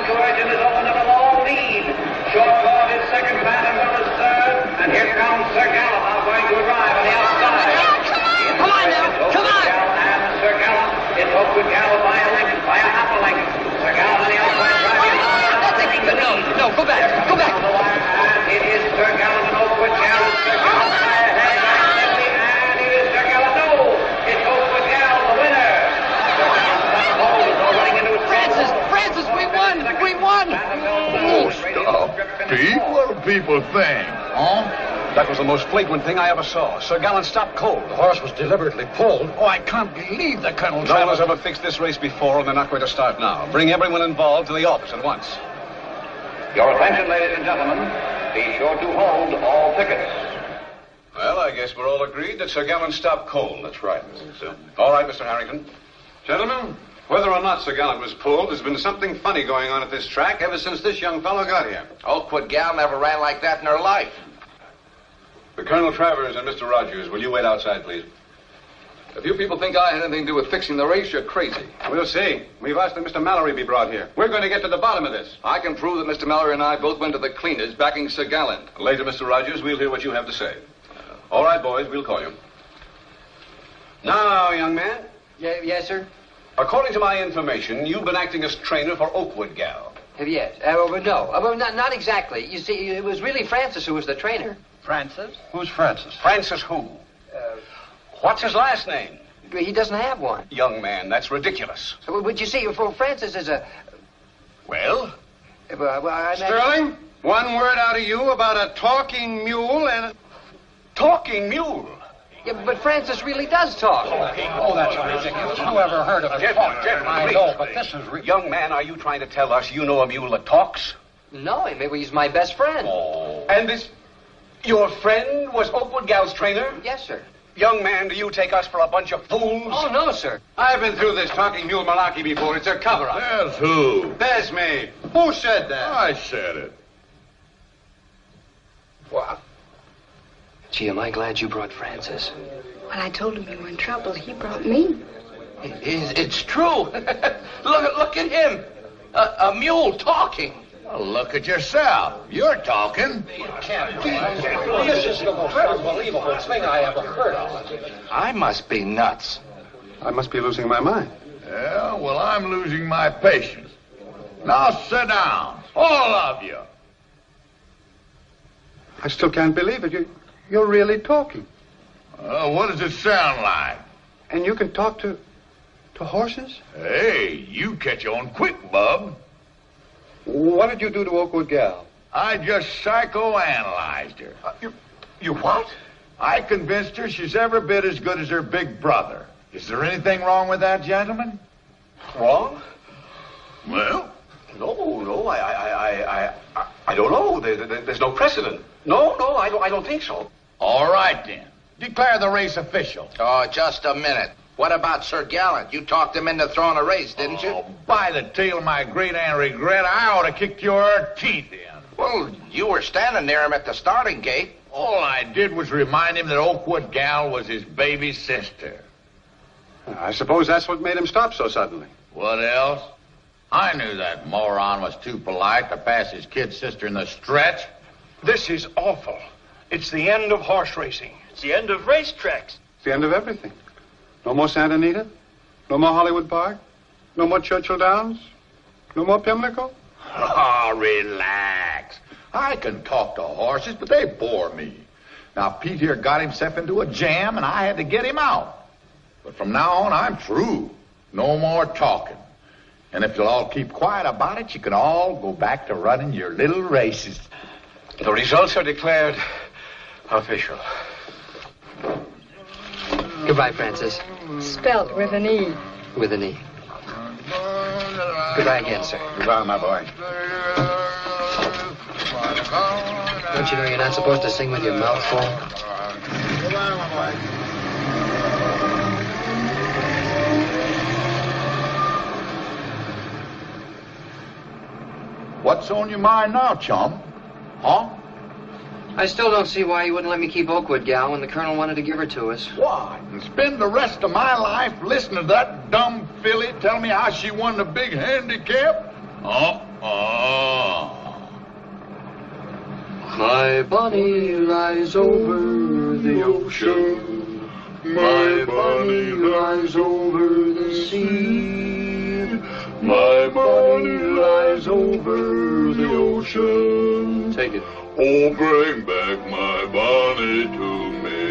Speaker 11: Origin has opened up a long lead. Short Court is second. Phantom Bell is third. And here comes Sir Gallant now going to arrive on the outside.
Speaker 3: Come on now! Come on!
Speaker 11: And Sir Gallant. It's Oakwood Gal by a length, by a half a length. Sir Gallant on the outside driving hard.
Speaker 1: No, go back. Go back.
Speaker 11: And it is Sir Gallant and Oakwood Gal. Sir Gallant by a head. And it is Sir Gallant. No! It's Oakwood Gal, the winner. Sir Gallant is all running into his
Speaker 3: Francis, we won! We won! Oh, stop. Pete, what do people think? Huh?
Speaker 2: That was the most flagrant thing I ever saw. Sir Gallant stopped cold. The horse was deliberately pulled.
Speaker 3: Oh, I can't believe the Colonel
Speaker 2: No one has ever fixed this race before, and they're not going to start now. Bring everyone involved to the office at once.
Speaker 11: Your attention, ladies and gentlemen. Be sure to hold all tickets.
Speaker 2: Well, I guess we're all agreed that Sir Gallant stopped cold. That's right. All right, Mr. Harrington. Gentlemen, whether or not Sir Gallant was pulled, there's been something funny going on at this track ever since this young fellow got here.
Speaker 5: Oakwood Gal never ran like that in her life.
Speaker 2: The Colonel Travers and Mr. Rogers, will you wait outside, please?
Speaker 12: If you people think I had anything to do with fixing the race, you're crazy.
Speaker 2: We'll see. We've asked that Mr. Mallory be brought here. We're going to get to the bottom of this.
Speaker 12: I can prove that Mr. Mallory and I both went to the cleaners backing Sir Gallant.
Speaker 2: Later, Mr. Rogers, we'll hear what you have to say. All right, boys, we'll call you. Now, young man.
Speaker 1: Yes, sir?
Speaker 2: According to my information, you've been acting as trainer for Oakwood Gal.
Speaker 1: Yes. No. Not exactly. You see, it was really Francis who was the trainer.
Speaker 2: Francis? Who's Francis? Francis who? What's his last name?
Speaker 1: He doesn't have one.
Speaker 2: Young man, that's ridiculous.
Speaker 1: But you see, for Francis is a...
Speaker 2: Well?
Speaker 14: Sterling, one word out of you about a talking mule and a...
Speaker 2: Talking mule?
Speaker 1: Yeah, but Francis really does talk.
Speaker 2: Oh, that's ridiculous. Who ever heard of a talk? I know, but this is... Young man, are you trying to tell us you know a mule that talks?
Speaker 1: No, maybe he's my best friend.
Speaker 2: Oh. And this... Your friend was Oakwood Gal's trainer?
Speaker 1: Yes, sir.
Speaker 2: Young man, do you take us for a bunch of fools?
Speaker 1: Oh, no, sir.
Speaker 14: I've been through this talking mule malarkey before. It's a cover-up.
Speaker 3: There's who?
Speaker 14: There's me. Who said that?
Speaker 3: I said it.
Speaker 1: What? Gee, am I glad you brought Francis.
Speaker 4: When I told him you were in trouble, he brought me.
Speaker 5: It's true. look at him. A mule talking.
Speaker 3: Well, look at yourself. You're talking.
Speaker 2: This is the most unbelievable thing I ever heard of.
Speaker 5: I must be nuts.
Speaker 17: I must be losing my mind.
Speaker 3: Yeah, well, I'm losing my patience. Now sit down, all of you.
Speaker 17: I still can't believe it. You're really talking.
Speaker 3: What does it sound like?
Speaker 17: And you can talk to horses?
Speaker 3: Hey, you catch on quick, bub.
Speaker 17: What did you do to Oakwood Gal?
Speaker 3: I just psychoanalyzed her.
Speaker 2: You what?
Speaker 3: I convinced her she's every bit as good as her big brother. Is there anything wrong with that, gentlemen?
Speaker 2: Wrong?
Speaker 3: Well?
Speaker 2: No, I don't know. There's no precedent. No, I don't think so.
Speaker 3: All right, then. Declare the race official.
Speaker 5: Oh, just a minute. What about Sir Gallant? You talked him into throwing a race, didn't you?
Speaker 3: Oh, by the tail of my great aunt Regret, I ought to kick your teeth in.
Speaker 5: Well, you were standing near him at the starting gate.
Speaker 3: All I did was remind him that Oakwood Gal was his baby sister.
Speaker 17: I suppose that's what made him stop so suddenly.
Speaker 3: What else? I knew that moron was too polite to pass his kid sister in the stretch.
Speaker 18: This is awful. It's the end of horse racing. It's the end of racetracks.
Speaker 17: It's the end of everything. No more Santa Anita? No more Hollywood Park? No more Churchill Downs? No more Pimlico?
Speaker 3: Oh, relax. I can talk to horses, but they bore me. Now, Pete here got himself into a jam, and I had to get him out. But from now on, I'm through. No more talking. And if you'll all keep quiet about it, you can all go back to running your little races.
Speaker 2: The results are declared official.
Speaker 1: Goodbye, Francis.
Speaker 4: Spelt with an E.
Speaker 1: With an E. Goodbye again, sir.
Speaker 5: Goodbye, my boy.
Speaker 1: Don't you know you're not supposed to sing with your mouth full?
Speaker 5: Goodbye, my boy.
Speaker 3: What's on your mind now, chum? Huh?
Speaker 1: I still don't see why you wouldn't let me keep Oakwood gal when the colonel wanted to give her to us.
Speaker 3: Why? And spend the rest of my life listening to that dumb filly tell me how she won the big handicap?
Speaker 1: My Bonnie lies over the ocean. My Bonnie lies over the sea. My Bonnie lies over the ocean. Take it.
Speaker 3: Oh, bring back my Bonnie to me.